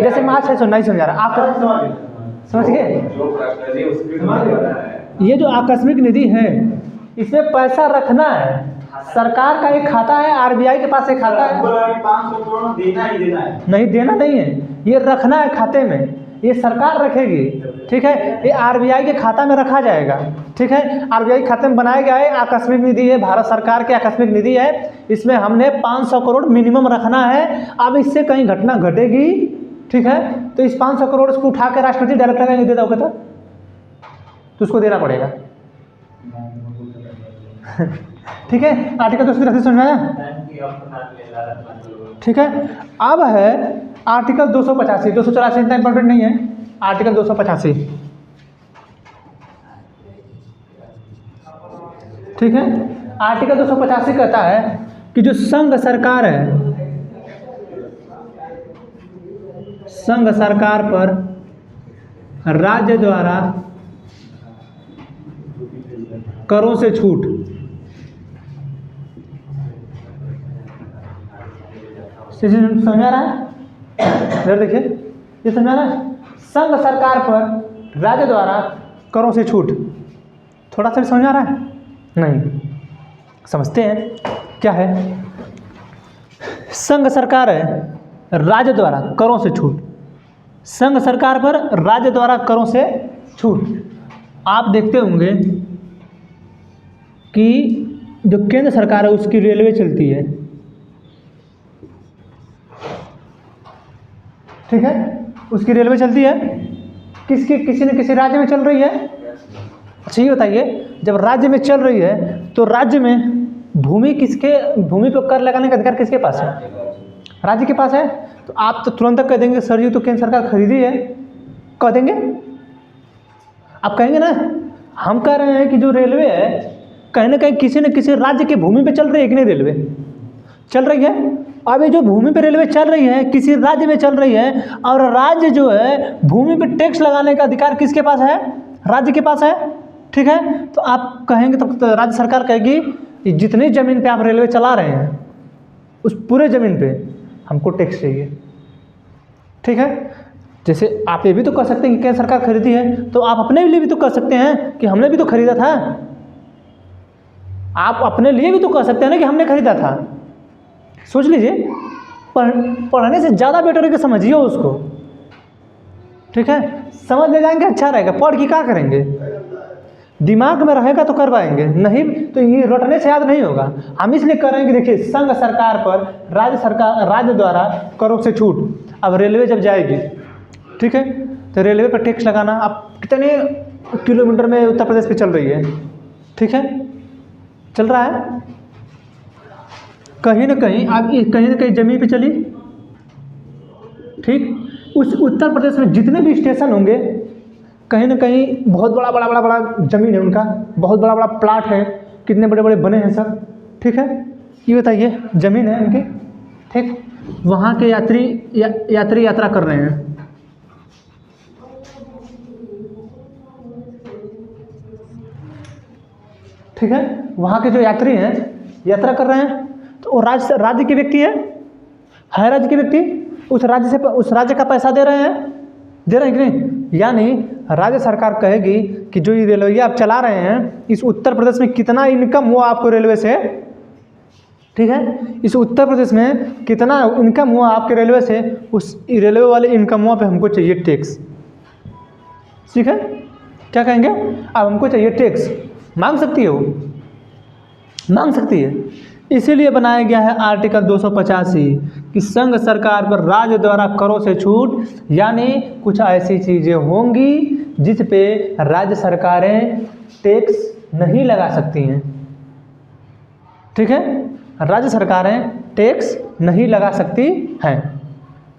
जैसे मैं आज नहीं समझा रहा, आप समझ गए? ये जो आकस्मिक निधि है, इसमें पैसा रखना है। सरकार का एक खाता है, आरबीआई के पास एक खाता है। 500 करोड़ देना ही देना है, नहीं, देना नहीं है, ये रखना है खाते में, ये सरकार रखेगी। ठीक है, ये आरबीआई के खाता में रखा जाएगा। ठीक है, आरबीआई खाते में बनाया गया है, आकस्मिक निधि है, भारत सरकार की आकस्मिक निधि है, इसमें हमने 500 करोड़ मिनिमम रखना है। अब इससे कहीं घटना घटेगी, ठीक है, तो इस 500 करोड़ को उठा के राष्ट्रपति डायरेक्ट लगाएंगे, दे दोगे तो उसको देना पड़ेगा। ठीक है, आर्टिकल 283 समझ में आया? ठीक है, अब है आर्टिकल 285, 284 इतना इंपॉर्टेंट नहीं है। आर्टिकल 285, ठीक है, आर्टिकल 285 कहता है कि जो संघ सरकार है, संघ सरकार पर राज्य द्वारा करों से छूट। समझ आ रहा है? इधर देखिए, ये समझ आ रहा है? संघ सरकार पर राज्य द्वारा करों से छूट। थोड़ा सा समझ आ रहा है? नहीं समझते हैं क्या है? संघ सरकार है, राज्य द्वारा करों से छूट। संघ सरकार पर राज्य द्वारा करों से छूट। आप देखते होंगे कि जो केंद्र सरकार है उसकी रेलवे चलती है, ठीक है, उसकी रेलवे चलती है, किसी न किसी राज्य में चल रही है। अच्छा ये बताइए, जब राज्य में चल रही है तो राज्य में भूमि पर कर लगाने का अधिकार किसके पास है? राज्य के पास है। तो आप तो तुरंत कह देंगे सर जी तो केंद्र सरकार खरीदी है, कह देंगे। आप कहेंगे ना, हम कह रहे हैं कि जो रेलवे है कहीं ना कहीं किसी न किसी राज्य के भूमि पे चल रही है कि नहीं? रेलवे चल रही है। अब ये जो भूमि पे रेलवे चल रही है किसी राज्य में चल रही है, और राज्य जो है भूमि पे टैक्स लगाने का अधिकार किसके पास है? राज्य के पास है, ठीक है। तो आप कहेंगे तो राज्य सरकार कहेगी जितनी ज़मीन पे आप रेलवे चला रहे हैं उस पूरे ज़मीन पे हमको टैक्स चाहिए, ठीक है। जैसे आप ये भी तो कह सकते हैं कि केंद्र सरकार खरीदी है, तो आप अपने लिए भी तो कह सकते हैं कि हमने भी तो खरीदा था। आप अपने लिए भी तो कह सकते हैं ना कि हमने खरीदा था। सोच लीजिए, पढ़ने से ज़्यादा बेटर है कि समझिए उसको, ठीक है। समझ ले जाएंगे अच्छा रहेगा, पढ़ के क्या करेंगे? दिमाग में रहेगा तो कर पाएंगे, नहीं तो ये रटने से याद नहीं होगा। हम इसलिए कर रहे हैं कि देखिए, संघ सरकार पर राज्य द्वारा करों से छूट। अब रेलवे जब जाएगी, ठीक है, तो रेलवे पर टैक्स लगाना, आप कितने किलोमीटर में उत्तर प्रदेश पे चल रही है, ठीक है, चल रहा है, कहीं ना कहीं आप कहीं ना कहीं जमीन पे चली, ठीक। उस उत्तर प्रदेश में जितने भी स्टेशन होंगे कहीं ना कहीं बहुत बड़ा जमीन है उनका, बहुत बड़ा प्लाट है, कितने बड़े बड़े बने हैं सब, ठीक है। ये बताइए, जमीन है उनकी, ठीक। वहाँ के यात्री यात्रा कर रहे हैं, ठीक है। वहाँ के जो यात्री हैं यात्रा कर रहे हैं, तो वो राज्य के व्यक्ति है राज्य के व्यक्ति, उस राज्य का पैसा दे रहे हैं कि नहीं? यानी राज्य सरकार कहेगी कि जो ये रेलवे आप चला रहे हैं, इस उत्तर प्रदेश में कितना इनकम हुआ आपको रेलवे से, ठीक है, इस उत्तर प्रदेश में कितना इनकम हुआ आपके रेलवे से, उस रेलवे वाले इनकम हुआ पे हमको चाहिए टैक्स, ठीक है। क्या कहेंगे? अब हमको चाहिए टैक्स। मांग सकती है, वो मांग सकती है। इसीलिए बनाया गया है आर्टिकल 285 कि संघ सरकार पर राज्य द्वारा करों से छूट, यानी कुछ ऐसी चीज़ें होंगी जिस पे राज्य सरकारें टैक्स नहीं लगा सकती हैं, ठीक है। राज्य सरकारें टैक्स नहीं लगा सकती हैं,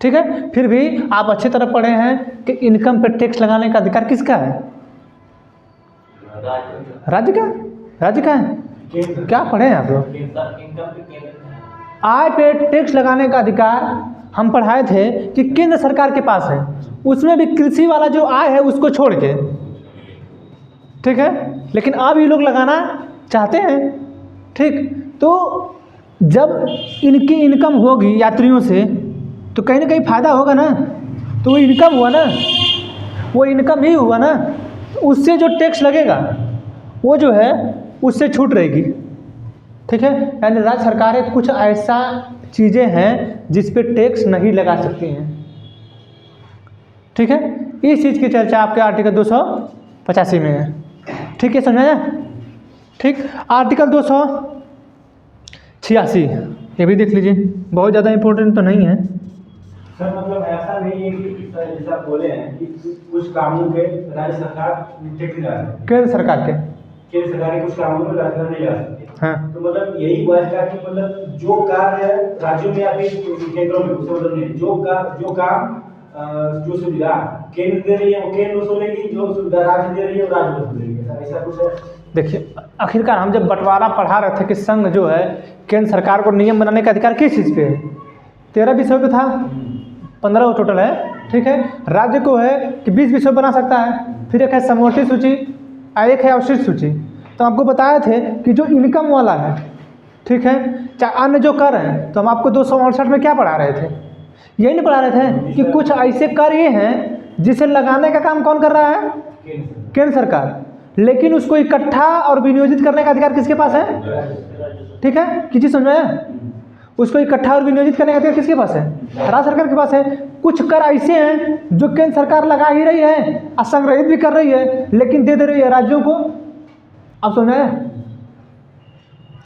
ठीक है। फिर भी आप अच्छी तरह पढ़े हैं कि इनकम पर टैक्स लगाने का अधिकार किसका है? राज्य का है। क्या पढ़े हैं आप लोग? आय पे टैक्स लगाने का अधिकार हम पढ़ाए थे कि केंद्र सरकार के पास है, उसमें भी कृषि वाला जो आय है उसको छोड़ के, ठीक है। लेकिन अब ये लोग लगाना चाहते हैं, ठीक। तो जब इनकी इनकम होगी यात्रियों से तो कहीं ना कहीं फ़ायदा होगा ना, तो वो इनकम हुआ ना, वो इनकम ही हुआ ना, उससे जो टैक्स लगेगा वो जो है उससे छूट रहेगी, ठीक है। यानी राज्य सरकारें कुछ ऐसा चीज़ें हैं जिस पे टैक्स नहीं लगा सकती हैं, ठीक है। इस चीज़ की चर्चा आपके आर्टिकल 285 में है, ठीक है, समझाया? ठीक। आर्टिकल 286 ये भी देख लीजिए, बहुत ज़्यादा इम्पोर्टेंट तो नहीं है। सर मतलब ऐसा नहीं है कि सर जैसा आप बोले हैं कि कुछ कामों पे राज्य सरकार टैक्स लगा रही है, केंद्र सरकार के कुछ कामों में राज्य सरकार नहीं लगा सकती। हाँ, तो मतलब यही हुआ है कि मतलब जो कार्य राज्यों में या फिर केंद्रों में, उससे मतलब नहीं, जो काम जो सुविधा केंद्र दे रही है वो केंद्र वसूलेगी, जो सुविधा राज्य दे रही है वो राज्य वसूलेगी, ऐसा कुछ है। देखिए, आखिरकार हम जब बंटवारा पढ़ा रहे थे कि संघ जो है केंद्र सरकार को नियम बनाने का अधिकार किस चीज़ पे है? 13 विषयों पे था, 15 टोटल है, ठीक है। राज्य को है कि 20 विषय बना सकता है, फिर एक है समवर्ती सूची, एक है अवशिष्ट सूची। तो आपको बताए थे कि जो इनकम वाला है, ठीक है, चाहे अन्य जो कर हैं, तो हम आपको 268 में क्या पढ़ा रहे थे? यही नहीं पढ़ा रहे थे कि कुछ ऐसे कर ये हैं जिसे लगाने का काम कौन कर रहा है? केंद्र सरकार, लेकिन उसको इकट्ठा और विनियोजित करने का अधिकार किसके पास है? ठीक है, किसी चीज़ समझ में आया? उसको इकट्ठा और विनियोजित करने का अधिकार किसके पास है? राज्य सरकार के पास है। कुछ कर ऐसे हैं जो केंद्र सरकार लगा ही रही है और संग्रहित भी कर रही है, लेकिन दे रही है राज्यों को। आप समझाए?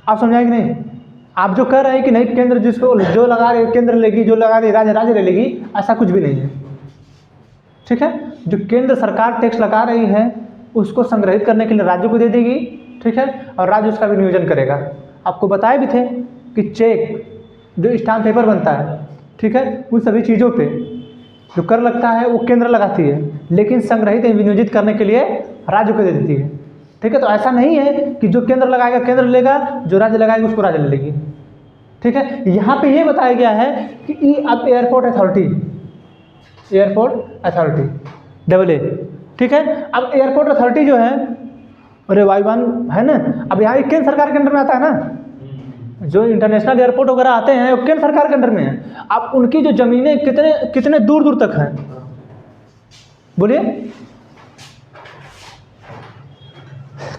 आप समझाए कि नहीं? आप जो कह रहे हैं कि नहीं केंद्र जिसको जो लगा रहे केंद्र लेगी, जो लगा रही राज्य ले लेगी, ऐसा कुछ भी नहीं है। ठीक है, जो केंद्र सरकार टैक्स लगा रही है उसको संग्रहित करने के लिए राज्यों को दे देगी, ठीक है, और राज्य उसका भी नियोजन करेगा। आपको बताए भी थे कि चेक जो स्टाम्प पेपर बनता है, ठीक है, उन सभी चीज़ों पे जो कर लगता है वो केंद्र लगाती है, लेकिन संग्रहित विनियोजित करने के लिए राज्य को दे देती है। ठीक है, तो ऐसा नहीं है कि जो केंद्र लगाएगा केंद्र लेगा, जो राज्य लगाएगा उसको राज्य ले लेगी। ठीक है, यहाँ पे ये बताया गया है कि अब एयरपोर्ट अथॉरिटी AA, ठीक है। अब एयरपोर्ट अथॉरिटी जो है अरे वायुयान है ना, अब यहाँ केंद्र सरकार के अंडर में आता है ना, जो इंटरनेशनल एयरपोर्ट वगैरह आते हैं वो केंद्र सरकार के अंडर में है। अब उनकी जो ज़मीनें कितने दूर दूर तक हैं, बोलिए?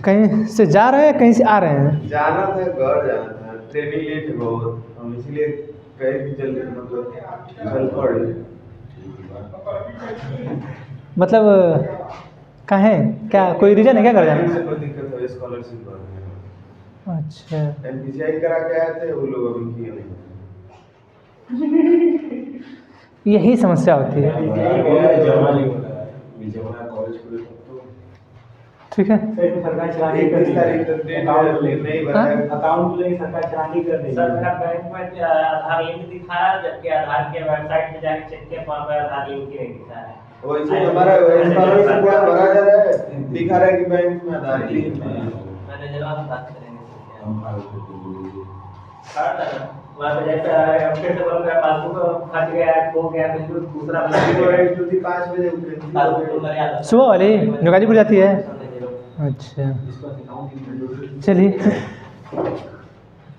कहीं से जा रहे हैं, कहीं से आ रहे हैं? जाना था, घर जाना था, ट्रेनिंग लेट है बहुत, हम इसलिए कहीं भी जल्दी मतलब चल पड़े। मतलब कहें क्या, कोई रीजन है क्या घर जाने? से कोई दिक्कत है, स्कॉलरशिप भरने में। अच्छा, MPCI करा के आए थे, वो लोग अभी किए नहीं। यही समस्या होती है। ठीक है, सरकार चलानी कर 31 तारीख तक डेट नहीं भरा है। अकाउंट को लेकर सरकार चलानी कर रही है। सरकार बैंक में आधार लिंक दिखा रहा है, जबकि आधार के वेबसाइट में जाके चेक किया, वहाँ पर आधार लिंक ही नहीं दिखा है। वैसे हमारा स्कॉलरशिप पूरा भरा जा रहा है, दिखा रहा है कि बैंक में आधार लिंक नहीं है। मैनेजर आप बात करेंगे वहाँ पे जाकर फिर से बोल रहा है पासबुक फंस गया, खो गया, तो दूसरा ड्यूटी 5 बजे उठे। सुबह वाली जो गाजीपुर जाती है। अच्छा, चलिए,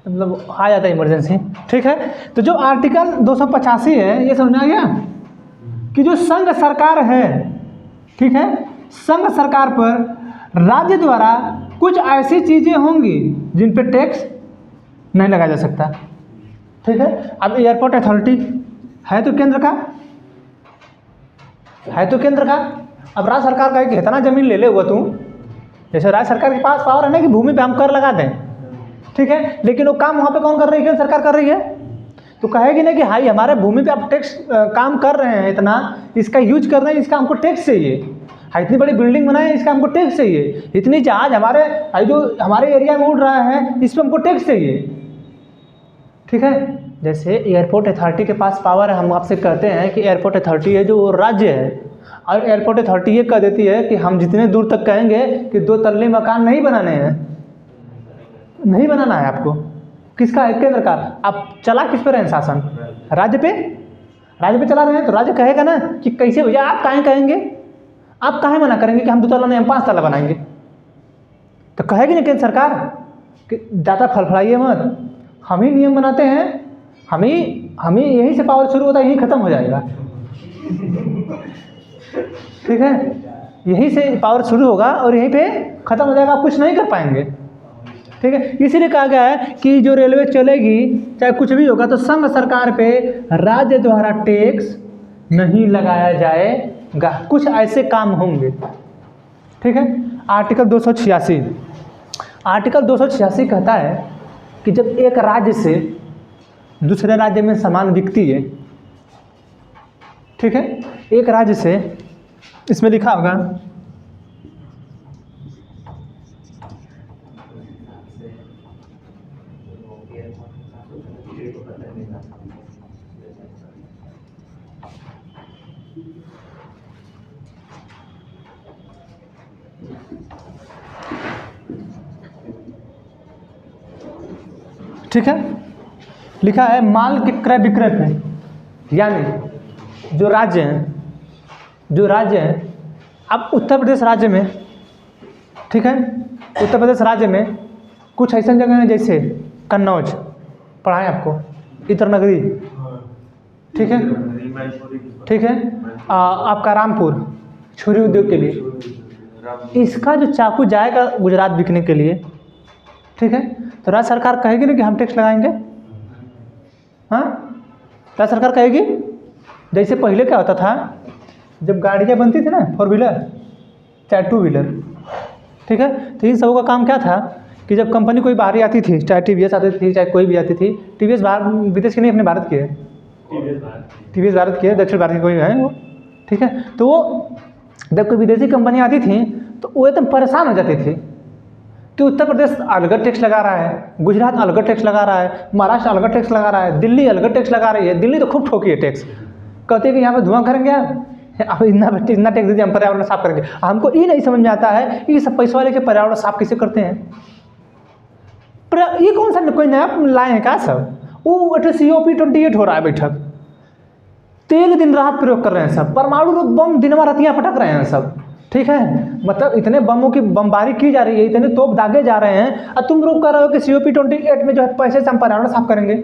मतलब आ जाता है इमरजेंसी। ठीक है, तो जो आर्टिकल 285 है, ये समझ में आ गया कि जो संघ सरकार है, ठीक है, संघ सरकार पर राज्य द्वारा कुछ ऐसी चीज़ें होंगी जिन पे टैक्स नहीं लगाया जा सकता। ठीक है, अब एयरपोर्ट अथॉरिटी है तो केंद्र का, अब राज्य सरकार का कि इतना ज़मीन ले हुआ तू, जैसे राज्य सरकार के पास पावर है ना कि भूमि पे हम कर लगा दें, ठीक है, लेकिन वो काम वहाँ पे कौन कर रही है? केंद्र सरकार कर रही है। तो कहेगी ना कि हाई हमारे भूमि पे आप टैक्स काम कर रहे हैं, इतना इसका यूज कर रहे हैं, इसका हमको टैक्स चाहिए। हाँ, इतनी बड़ी बिल्डिंग बनाए हैं, इसका हमको टैक्स चाहिए। इतनी जहाज हमारे एरिया में उड़ रहा है, इस पर हमको टैक्स चाहिए। ठीक है, जैसे एयरपोर्ट अथॉरिटी के पास पावर है, हम आपसे कहते हैं कि एयरपोर्ट अथॉरिटी है जो राज्य है, और एयरपोर्ट अथॉरिटी ये कह देती है कि हम जितने दूर तक कहेंगे कि 2 तल्ले मकान नहीं बनाने हैं, नहीं बनाना है आपको। किसका है? केंद्र का। अब चला किस पे रहे शासन? राज्य पे चला रहे हैं, तो राज्य कहेगा ना कि कैसे भैया आप काहे कहेंगे, आप काहे मना करेंगे कि हम 2 तल्ला नहीं, हम 5 तल्ला बनाएंगे? तो कहेगी ना केंद्र सरकार कि ज़्यादा फड़फड़ाइए मत, हम ही नियम बनाते हैं, हम ही यहीं से पावर शुरू होता है, यहीं ख़त्म हो जाएगा। ठीक है, यहीं से पावर शुरू होगा और यहीं पे ख़त्म हो जाएगा, आप कुछ नहीं कर पाएंगे। ठीक है, इसीलिए कहा गया है कि जो रेलवे चलेगी, चाहे कुछ भी होगा, तो संघ सरकार पे राज्य द्वारा टैक्स नहीं लगाया जाएगा। कुछ ऐसे काम होंगे। ठीक है, आर्टिकल 286 कहता है कि जब एक राज्य से दूसरे राज्य में सामान बिकती है, ठीक है, एक राज्य से, इसमें लिखा होगा ठीक है, लिखा है माल के क्रय विक्रय पे, यानी जो राज्य हैं, अब उत्तर प्रदेश राज्य में, ठीक है, उत्तर प्रदेश राज्य में कुछ ऐसा जगह है जैसे कन्नौज पढ़ाएं आपको, इतर नगरी, ठीक है, ठीक है, आपका रामपुर छुरी उद्योग के लिए। इसका जो चाकू जाएगा गुजरात बिकने के लिए, ठीक है, तो राज्य सरकार कहेगी ना कि हम टैक्स लगाएंगे। हाँ, राज्य सरकार कहेगी। जैसे पहले क्या होता था, जब गाड़ियाँ बनती थी ना 4 व्हीलर चाहे 2 व्हीलर, ठीक है, तो इन सबों का काम क्या था कि जब कंपनी कोई बाहरी आती थी, चाहे टीवीएस आती थी चाहे कोई भी आती थी, टीवीएस बाहर विदेश की नहीं, अपने भारत की है, टीवीएस भारत की है, दक्षिण भारत की कोई है वो, ठीक है। तो वो जब कोई विदेशी कंपनी आती थी तो वो एकदम परेशान हो जाती थी कि उत्तर प्रदेश अलग टैक्स लगा रहा है, गुजरात अलग टैक्स लगा रहा है, महाराष्ट्र अलग टैक्स लगा रहा है, दिल्ली अलग टैक्स लगा रही है। दिल्ली तो खूब ठोकी है टैक्स, कहते हैं कि यहाँ पे धुआं करेंगे यार, आप इतना टैक्स दीजिए, हम पर्यावरण साफ करेंगे। हमको ये नहीं समझ में आता है कि ये सब पैसे वाले के पर्यावरण साफ कैसे करते हैं। ये कौन सा कोई नया लाए हैं क्या सब? वो COP28 हो रहा है बैठक, तेल दिन रात प्रयोग कर रहे हैं सब, परमाणु बम दिनवा रातियाँ पटक रहे हैं सब, ठीक है। मतलब इतने बमों की बमबारी की जा रही है, इतने तोप दागे जा रहे हैं, और तुम लोग कह रहे हो कि COP28 में जो है पैसे से हम पर्यावरण साफ करेंगे।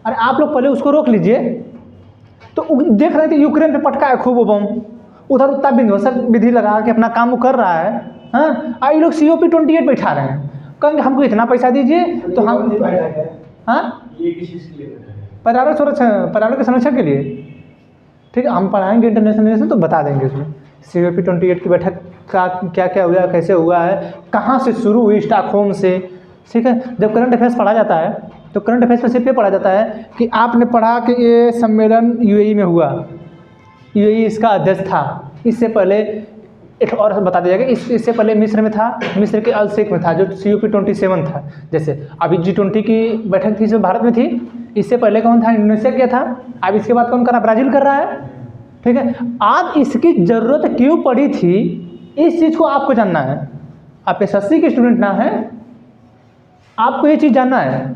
अरे आप लोग पहले उसको रोक लीजिए। तो देख रहे थे यूक्रेन पे पटका है खूब वो बम, उधर उतना विध्वंसक विधि लगा के अपना काम कर रहा है। हाँ, और ये लोग COP28 बैठा रहे हैं, कहेंगे हमको इतना पैसा दीजिए तो हम, हाँ, ये किस चीज़ के लिए? पर्यावरण सुरक्षा, पर्यावरण के संरक्षण के लिए, ठीक है। हम पढ़ाएंगे इंटरनेशनल रिलेशन तो बता देंगे उसमें COP28 की बैठक का क्या क्या हुआ, कैसे हुआ है, कहाँ से शुरू हुई, स्टॉकहोम से, ठीक है। जब करंट अफेयर्स पढ़ा जाता है तो करंट अफेयर्स में सिर्फ ये पढ़ा जाता है कि आपने पढ़ा कि ये सम्मेलन UAE में हुआ, UAE इसका अध्यक्ष था। इससे पहले एक और बता दिया जाएगा, इससे पहले मिस्र में था, मिस्र के अल शेख में था जो COP27 था। जैसे अभी G20 की बैठक थी जो भारत में थी, इससे पहले कौन था? इंडोनेशिया किया था। अब इसके बाद कौन कर रहा? ब्राज़ील कर रहा है, ठीक है। आज इसकी ज़रूरत क्यों पड़ी थी, इस चीज़ को आपको जानना है। आप SSC के स्टूडेंट ना हैं, आपको ये चीज़ जानना है,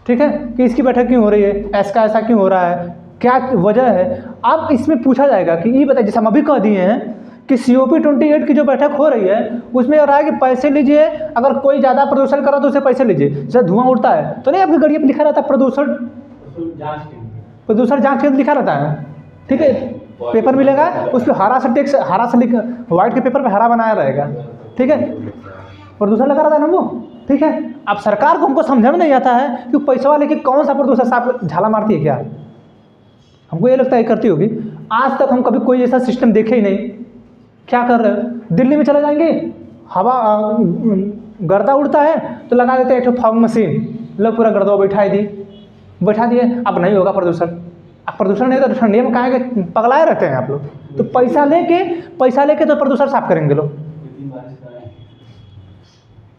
ठीक है, कि इसकी बैठक क्यों हो रही है, ऐसा क्यों हो रहा है, क्या वजह है। आप इसमें पूछा जाएगा कि ये बताइए, जैसे हम अभी कह दिए हैं कि COP28 की जो बैठक हो रही है उसमें हो रहा है कि पैसे लीजिए, अगर कोई ज़्यादा प्रदूषण करा तो उसे पैसे लीजिए। जैसे धुआं उड़ता है तो नहीं आपकी गाड़ी पर लिखा रहता है प्रदूषण जाँच केंद्र लिखा रहता है, ठीक है, पेपर मिलेगा उस पर हरा सा टेक्स, हरा सा लिख, व्हाइट के पेपर पे हरा बनाया रहेगा, ठीक है, प्रदूषण लगा रहता है ना वो, ठीक है। अब सरकार को हमको समझ में नहीं आता है कि पैसे वाले की कौन सा प्रदूषण साफ झाला मारती है क्या, हमको ये लगता है करती होगी। आज तक हम कभी कोई ऐसा सिस्टम देखे ही नहीं। क्या कर रहे हैं, दिल्ली में चले जाएंगे, हवा गर्दा उड़ता है तो लगा देते हैं एक फॉग मशीन, लो पूरा गर्दा बैठा दिए, अब नहीं होगा प्रदूषण। अब प्रदूषण नहीं तो ठंडी में कहाँ के पगलाए रहते हैं आप लोग। तो पैसा लेके तो प्रदूषण साफ करेंगे लोग,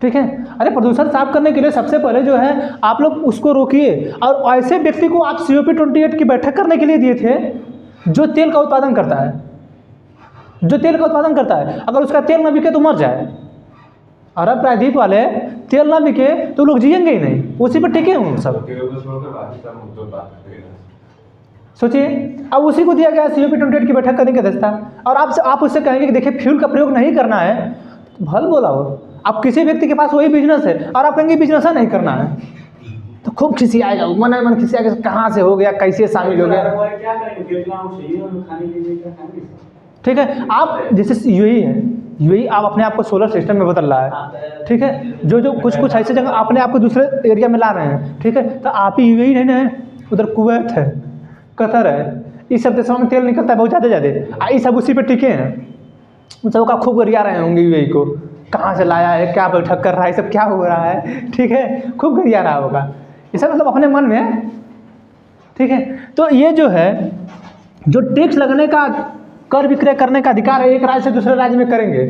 ठीक है। अरे प्रदूषण साफ करने के लिए सबसे पहले जो है आप लोग उसको रोकिए। और ऐसे व्यक्ति को आप COP28 की बैठक करने के लिए दिए थे जो तेल का उत्पादन करता है, अगर उसका तेल ना बिके तो मर जाए। और अब प्रायद्वीप वाले तेल ना बिके तो लोग जिएंगे ही नहीं, उसी पर टिके हैं सब। सोचिए, अब उसी को दिया गया COP28 की बैठक करने का दस्ता, और आप उससे कहेंगे कि देखिए फ्यूल का प्रयोग नहीं करना है, भल बोला हो। अब किसी व्यक्ति के पास वही बिजनेस है और आप कहेंगे बिजनेस नहीं करना है, तो खूब खिसी आएगा, मन खिसी आएगा, कहाँ से हो गया, कैसे शामिल हो गया, क्या करेंगे, खाने के लिए क्या खाएंगे, ठीक है। आप जैसे UAE आप अपने आप को सोलर सिस्टम में बदल रहा है, ठीक है। जो कुछ ऐसे जगह अपने आप को दूसरे एरिया में ला रहे हैं, ठीक है। तो आप ही UAE नहीं है, उधर कुवैत है, कतर है, इस सब देशों में तेल निकलता है बहुत ज़्यादा, ये सब उसी पे टिके हैं। उन सबों का खूब गरिया रहे होंगे UAE को, कहाँ से लाया है, क्या बैठक कर रहा है, सब क्या हो रहा है, ठीक है, खूब गरिया रहा होगा। ये सब मतलब अपने मन में, ठीक है। तो ये जो है जो टैक्स लगने का, कर विक्रय करने का अधिकार है, एक राज्य से दूसरे राज्य में करेंगे,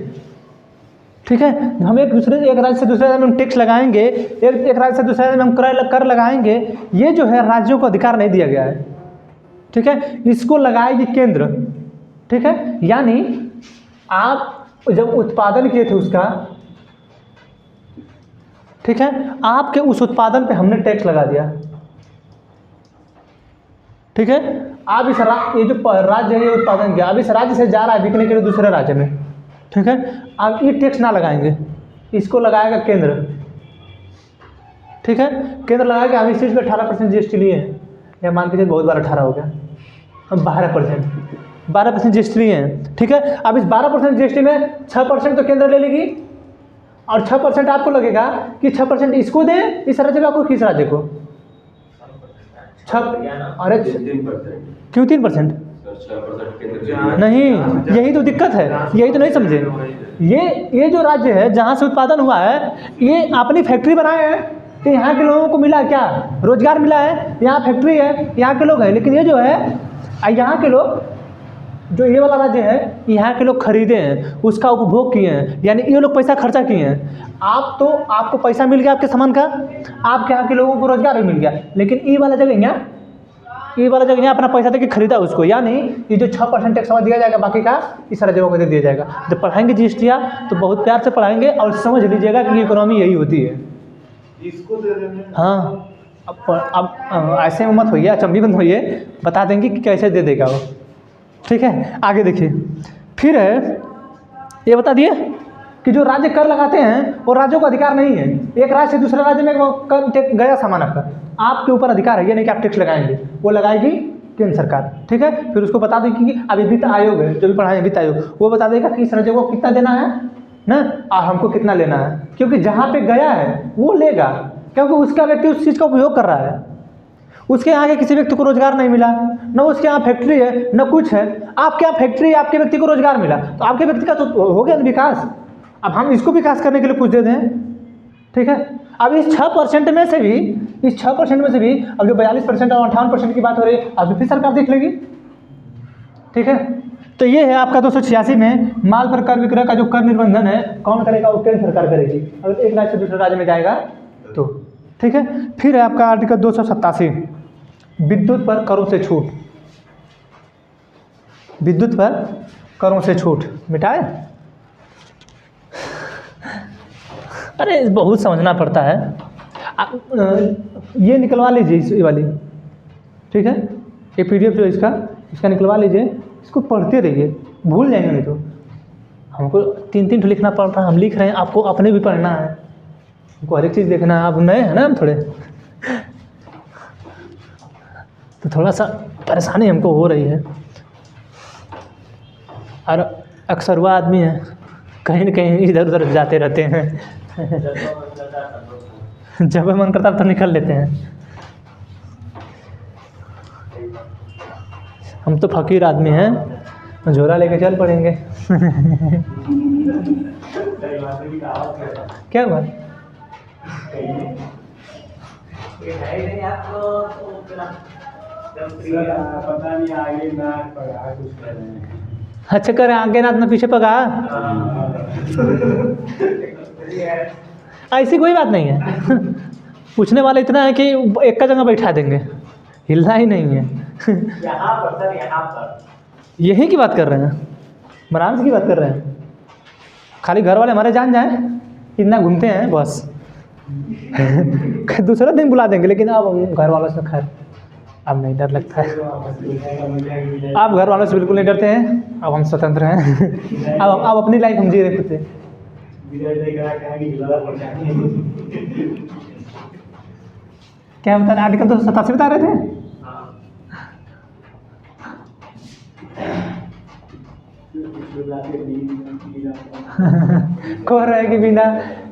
ठीक है। हम एक राज्य से दूसरे राज्य में हम टैक्स लगाएंगे, एक राज्य से दूसरे राज्य में हम कर लगाएंगे, ये जो है राज्यों को अधिकार नहीं दिया गया है, ठीक है। इसको लगाएगी केंद्र, ठीक है। यानी आप जब उत्पादन किए थे उसका, ठीक है, आपके उस उत्पादन पे हमने टैक्स लगा दिया, ठीक है। आप इस ये जो राज्य है ये उत्पादन किया, अब इस राज्य से जा रहा है बिकने के लिए दूसरे राज्य में, ठीक है। अब ये टैक्स ना लगाएंगे, इसको लगाएगा केंद्र, ठीक है। केंद्र लगाएगा, हम इस चीज़ पर 18% GST लिए हैं, या मान के चलिए बहुत बार 18 हो गया, हम 12% GST लिए हैं, ठीक है। अब इस 12% GST में 6% तो केंद्र ले लेगी और 6% आपको लगेगा कि 6% इसको दें, इस राज्य को, किस राज्य को? 6, अरे 3%। क्यों 3%? नहीं, यही तो दिक्कत है, यही तो नहीं समझे। ये जो राज्य है जहाँ से उत्पादन हुआ है, ये अपनी फैक्ट्री बनाए हैं, तो यहाँ के लोगों को मिला क्या? रोजगार मिला है, यहाँ फैक्ट्री है, यहाँ के लोग हैं। लेकिन ये जो है यहाँ के लोग, जो ये वाला राज्य है, यहाँ के लोग खरीदे हैं, उसका उपभोग किए हैं, यानी ये लोग पैसा खर्चा किए हैं। आपको पैसा मिल गया आपके सामान का, आपके यहाँ के लोगों को रोजगार भी मिल गया। लेकिन ये वाला जगह यहाँ अपना पैसा देके खरीदा उसको, यानी ये जो 6% टैक्स दिया जाएगा, बाकी का इस राज्यों को दे दिया जाएगा। जब पढ़ाएंगे GST तो बहुत प्यार से पढ़ाएंगे और समझ लीजिएगा कि इकोनॉमी यही होती है। इसको दे देंगे। हाँ, अब ऐसे में मत होइए, अचंभी मत होइए, बता देंगे कि कैसे दे देगा वो, ठीक है। आगे देखिए, फिर है ये बता दिए कि जो राज्य कर लगाते हैं वो राज्यों का अधिकार नहीं है। एक राज्य से दूसरे राज्य में वो कर गया सामान आपके ऊपर अधिकार है, ये नहीं कि आप टैक्स लगाएंगे, वो लगाएगी केंद्र सरकार, ठीक है। फिर उसको बता देगी कि अभी वित्त आयोग है, जो भी पढ़ाए वित्त आयोग, वो बता देगा कि इस राज्य को कितना देना है ना, और हमको कितना लेना है, क्योंकि जहाँ पे गया है वो लेगा, क्योंकि उसका व्यक्ति उस चीज़ का उपयोग कर रहा है। उसके यहाँ के किसी व्यक्ति को रोजगार नहीं मिला, न उसके यहाँ फैक्ट्री है न कुछ है, आपके यहाँ फैक्ट्री है, आपके व्यक्ति को रोजगार मिला, तो आपके व्यक्ति का तो हो गया विकास। अब हम इसको विकास करने के लिए कुछ दे दें, ठीक है। अब इस 6% में से भी, अब जो 42% और 58% की बात हो रही है, अब फिर सरकार देख लेगी, ठीक है। तो ये है आपका 286 में माल पर कर विक्रय का जो कर निर्बंधन है, कौन करेगा? वो केंद्र सरकार करेगी, अगर एक राज्य से दूसरे राज्य में जाएगा तो, ठीक है। फिर है आपका आर्टिकल 287, विद्युत पर करों से छूट। विद्युत पर करों से छूट मिटाए, अरे बहुत समझना पड़ता है। ये निकलवा लीजिए इस वाली, ठीक है। ये PDF जो इसका निकलवा लीजिए, इसको पढ़ते रहिए, भूल जाएंगे नहीं तो। हमको 3 लिखना पड़ता है, हम लिख रहे हैं, आपको अपने भी पढ़ना है, हमको हर एक चीज़ देखना है। आप नए हैं ना, हम थोड़े तो थोड़ा सा परेशानी हमको हो रही है, और अक्सर वह आदमी है कहीं न कहीं इधर उधर जाते रहते हैं जब मन करता तो निकल लेते हैं। हम तो फकीर आदमी हैं, झोला लेके चल पड़ेंगे क्या हुआ? पता नहीं आगे ना पढ़ा कुछ कर रहे हैं। अच्छा करें, आगे ना अपना पीछे पका, ऐसी कोई बात नहीं है पूछने वाला इतना है कि एक का जगह बैठा देंगे, हिलना ही नहीं है यहाँ पर सर, यहाँ पर यही की बात कर रहे हैं, बनारस की बात कर रहे हैं। खाली घर वाले हमारे जान जाए, इतना घूमते हैं बस दूसरा दिन बुला देंगे, लेकिन अब हम घर वालों से खैर अब नहीं डर लगता है। आप घर वालों से बिल्कुल नहीं डरते हैं, अब हम स्वतंत्र हैं अब अपनी लाइफ हम जी रहे खुद से। क्या बता रहे? आर्टिकल 287 बता रहे थे। कह रहे हैं कि बिना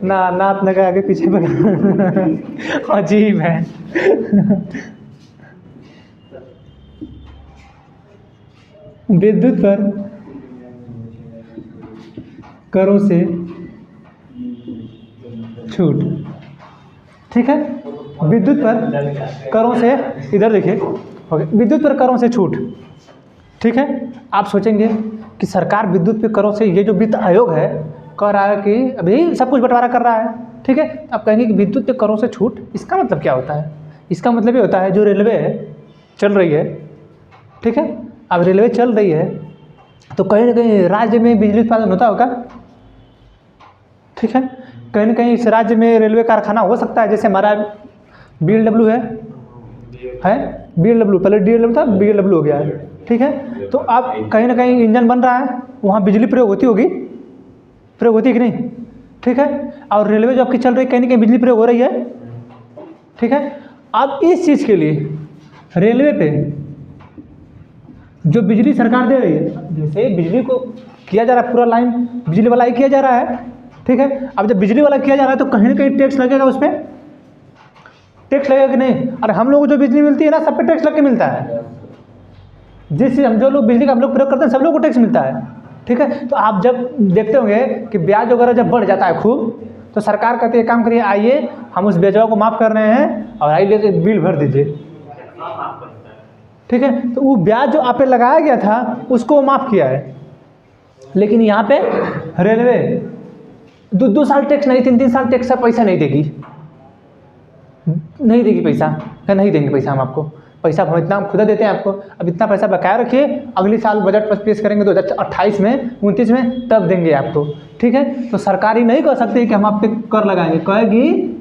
ना नाथ लगा के पीछे पका अजीब है विद्युत पर करों से छूट, ठीक है। विद्युत पर करों से, इधर देखिए, विद्युत पर करों से छूट, ठीक है। आप सोचेंगे कि सरकार विद्युत पे करों से, ये जो वित्त आयोग है कह रहा है कि अभी सब कुछ बंटवारा कर रहा है, ठीक है। आप कहेंगे कि विद्युत पे करों से छूट, इसका मतलब क्या होता है? इसका मतलब ये होता है जो रेलवे चल रही है, ठीक है। अब रेलवे चल रही है तो कहीं ना कहीं राज्य में बिजली उत्पादन होता होगा, ठीक है। कहीं ना कहीं इस राज्य में रेलवे कारखाना हो सकता है, जैसे हमारा BLW है BLW, पहले DLW था, BLW हो गया है, ठीक है। तो अब कहीं ना कहीं इंजन बन रहा है, वहाँ बिजली प्रयोग होती होगी, प्रयोग होती है कि नहीं, ठीक है। और रेलवे जो आपकी चल रही है कहीं ना कहीं बिजली प्रयोग हो रही है, ठीक है। अब इस चीज़ के लिए रेलवे पे जो बिजली सरकार दे रही है, जैसे बिजली को किया जा रहा है पूरा लाइन बिजली वाला ही किया जा रहा है, ठीक है। अब जब बिजली वाला किया जा रहा है तो कहीं ना कहीं टैक्स लगेगा, उस पर टैक्स लगेगा कि नहीं। और हम लोग को जो बिजली मिलती है ना, सब पे टैक्स लग के मिलता है। जिससे हम जो लोग बिजली का हम लोग प्रयोग करते हैं सब लोग को टैक्स मिलता है, ठीक है। तो आप जब देखते होंगे कि ब्याज वगैरह जब बढ़ जाता है खूब, तो सरकार कहती है काम करिए, आइए हम उस ब्याजों को माफ़ कर रहे हैं और आइए लेके बिल भर दीजिए, ठीक है। तो वो ब्याज जो आप पे लगाया गया था उसको माफ़ किया है। लेकिन यहाँ पे रेलवे 2-2 साल टैक्स नहीं, 3-3 साल टैक्स का पैसा नहीं देगी, नहीं देगी पैसा, क्या नहीं देंगे पैसा हम आपको, पैसा हम इतना खुदा देते हैं आपको, अब इतना पैसा बकाया रखिए, अगले साल बजट पेश करेंगे 2028 में 29 में तब देंगे आपको, ठीक है। तो सरकार ही नहीं कह सकती कि हम आप पे कर लगाएंगे, कहेगी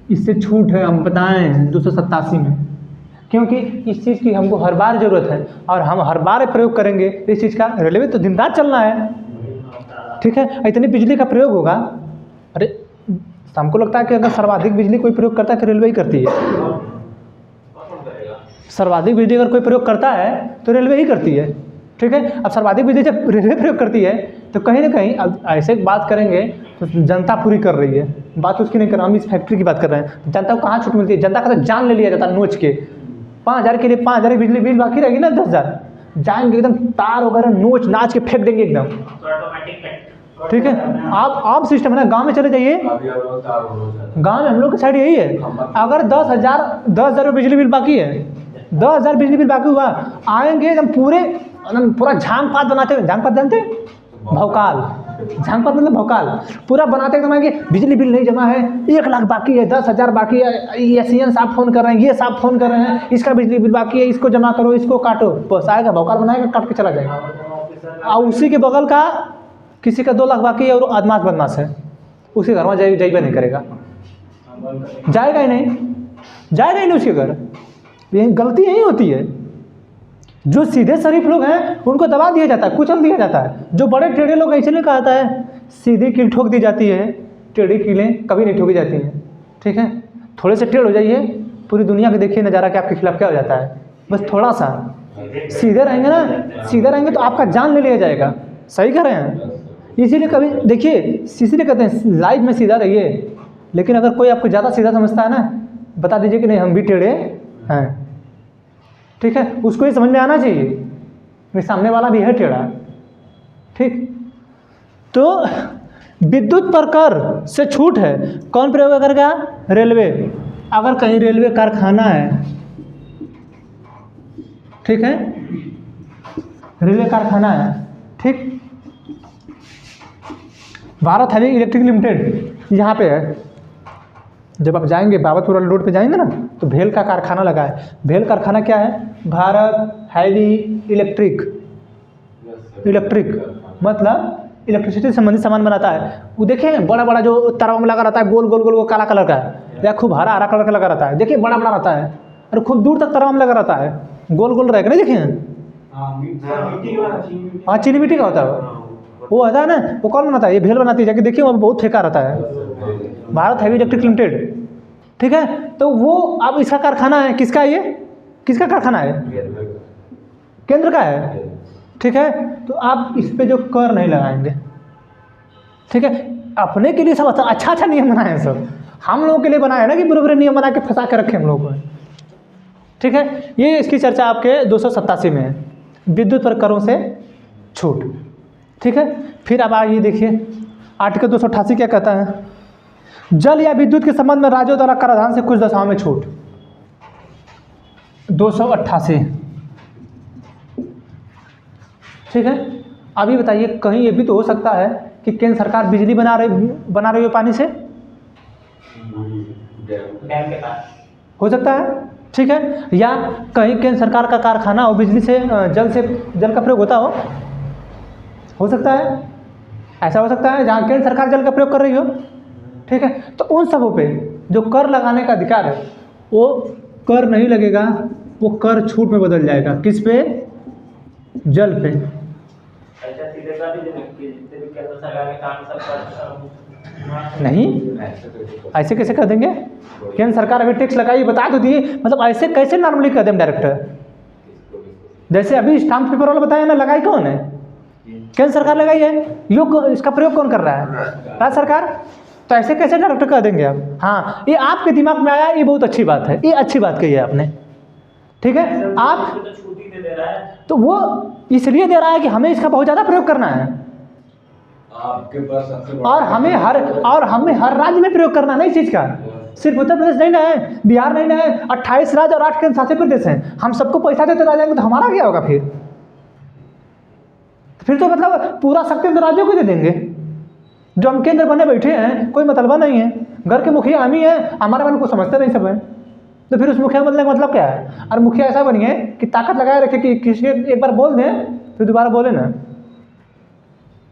इससे छूट है, हम बताएं 287 में, क्योंकि इस चीज़ की हमको हर बार ज़रूरत है और हम हर बार प्रयोग करेंगे इस चीज़ का। रेलवे तो दिन रात चलना है, ठीक है। इतनी बिजली का प्रयोग होगा, अरे हमको लगता है कि अगर सर्वाधिक बिजली कोई प्रयोग करता है तो रेलवे ही करती है। सर्वाधिक बिजली अगर कोई प्रयोग करता है तो रेलवे ही करती है, ठीक है। अब सर्वाधिक बिजली जब रेलवे प्रयोग करती है तो कहीं ना कहीं अब ऐसे बात करेंगे तो जनता पूरी कर रही है, बात उसकी नहीं कर रहा, हम इस फैक्ट्री की बात कर रहे हैं। जनता को कहाँ छूट मिलती है, जनता का तो जान ले लिया जाता है नोच के। 5,000 के लिए 5,000 की बिजली बिल बाकी रहेगी ना, 10,000 जाएंगे एकदम तार वगैरह नोच नाच के फेंक देंगे एकदम, ठीक है। आप सिस्टम है ना, गांव में चले जाइए, गांव में हम लोग की साइड यही है, अगर 10,000 बिजली बिल बाकी है, 10,000 बिजली बिल बाकी हुआ, आएंगे एकदम पूरा झांग पात बनाते हुए, झांग पात जानते हैं, भौकाल, झांग पात मतलब भौकाल, पूरा बनाते एकदम आएंगे, बिजली बिल नहीं जमा है, 1 लाख बाकी है, 10,000 बाकी है, ये सीएन साहब फ़ोन कर रहे हैं, ये साहब फ़ोन कर रहे हैं, इसका बिजली बिल बाकी है, इसको जमा करो, इसको काटो, बस आएगा भौकाल बनाएगा, काट के चला जाएगा। और उसी के बगल का किसी का 2 लाख बाकी है और आदमाश बदमाश है, उसके घर में जाइबा नहीं करेगा, जाएगा ही नहीं उसके घर। यही गलती यही होती है, जो सीधे शरीफ लोग हैं उनको दबा दिया जाता है, कुचल दिया जाता है। जो बड़े टेढ़े लोग इसलिए कहता है सीधी कील ठोक दी जाती है, टेढ़ी कीलें कभी नहीं ठोकी जाती हैं, ठीक है। थोड़े से टेढ़ हो जाइए, पूरी दुनिया के देखिए नज़ारा कि आपके खिलाफ क्या हो जाता है। बस थोड़ा सा सीधे रहेंगे ना, सीधे रहेंगे तो आपका जान ले लिया जाएगा, सही कह रहे हैं। इसीलिए कभी देखिए, इसीलिए कहते हैं लाइफ में सीधा रहिए, लेकिन अगर कोई आपको ज़्यादा सीधा समझता है ना, बता दीजिए कि नहीं हम भी टेढ़े हैं, ठीक है। उसको ये समझ में आना चाहिए कि सामने वाला भी है टेढ़ा, ठीक। तो विद्युत पर कर से छूट है, कौन प्रयोग करेगा, रेलवे। अगर कहीं रेलवे कारखाना है, ठीक है, रेलवे कारखाना है, ठीक, भारत हैवी इलेक्ट्रिक लिमिटेड यहाँ पे है। जब आप जाएंगे बाबतपुर वाले रोड पे जाएंगे ना, तो भेल का कारखाना लगा है। भेल कारखाना क्या है, भारत हैवी इलेक्ट्रिक मतलब इलेक्ट्रिसिटी से संबंधित सामान बनाता है। वो देखिए बड़ा बड़ा जो तारों में लगा रहता है, गोल गोल गोल, वो काला कलर का है, या खूब हरा हरा कलर का लगा रहता है, देखिए बड़ा बड़ा रहता है, और खूब दूर तक तारों में लगा रहता है, गोल गोल रहेगा, नहीं देखिए। हाँ, चीनी मिट्टी का होता है वो होता है ना, वो कौन बनाता है, ये भेल बनाती है, जाके देखिए वहाँ बहुत फेंका रहता है, भारत हैवी इलेक्ट्रिक लिमिटेड, ठीक है। तो वो अब इसका कारखाना है, किसका है, ये किसका कारखाना है, केंद्र का है, ठीक है। तो आप इस पे जो कर नहीं लगाएंगे, ठीक है। अपने के लिए सब अच्छा अच्छा नियम बनाए हैं, सब हम लोगों के लिए बनाए हैं ना, कि बुरे बुरे नियम बना के फंसा के रखे हम लोगों को, ठीक है। ये इसकी चर्चा आपके 287 में है, विद्युत पर करों से छूट, ठीक है। फिर अब आइए देखिए आर्टिकल 288 क्या कहता है, जल या विद्युत के संबंध में राज्यों द्वारा कराधान से कुछ दशाओं में छूट। 288, ठीक है। अभी बताइए, कहीं ये भी तो हो सकता है कि केंद्र सरकार बिजली बना रही हो पानी से, डैम के पास हो सकता है, ठीक है। या कहीं केंद्र सरकार का कारखाना हो, बिजली से जल का प्रयोग होता हो सकता है, ऐसा हो सकता है जहाँ केंद्र सरकार जल का प्रयोग कर रही हो, ठीक है। तो उन सबों पे जो कर लगाने का अधिकार है, वो कर नहीं लगेगा, वो कर छूट में बदल जाएगा, किस पे, जल पे। ऐसा सीधे का भी जितने भी केंद्र सरकार के काम सब नहीं, ऐसे कैसे कर देंगे? केंद्र सरकार अभी टैक्स लगाई, बता तो दिए, मतलब ऐसे कैसे नॉर्मली कर दें डायरेक्टर? जैसे अभी स्टाम्प पेपर वाला बताया ना, लगाई कौन है? केंद्र सरकार लगाई है। इसका प्रयोग कौन कर रहा है? राज्य सरकार। तो ऐसे कैसे डायरेक्टर कर देंगे आप? हाँ, ये आपके दिमाग में आया, ये बहुत अच्छी बात है, ये अच्छी बात कही है आपने, ठीक है। आप तो छुट्टी दे रहा है, तो वो इसलिए दे रहा है कि हमें इसका बहुत ज़्यादा प्रयोग करना है, आपके पास सबसे बड़ा और हमें हर राज्य में प्रयोग करना है ना इस चीज़ का। सिर्फ उत्तर प्रदेश नहीं ना है, बिहार नहीं ना है, 28 राज्य और 8 केंद्र शासित प्रदेश हैं। हम सबको पैसा देते रह जाएंगे तो हमारा क्या होगा फिर तो मतलब पूरा शक्ति तो राज्यों को दे देंगे। जो हम केंद्र बने बैठे हैं, कोई मतलब नहीं है, घर के मुखिया हम ही हैं, हमारे मन को समझते नहीं सब है। तो फिर उस मुखिया बदलने का मतलब क्या है? और मुखिया ऐसा बनिए कि ताकत लगाए रखे कि किसी एक बार बोल दें फिर दोबारा बोले ना,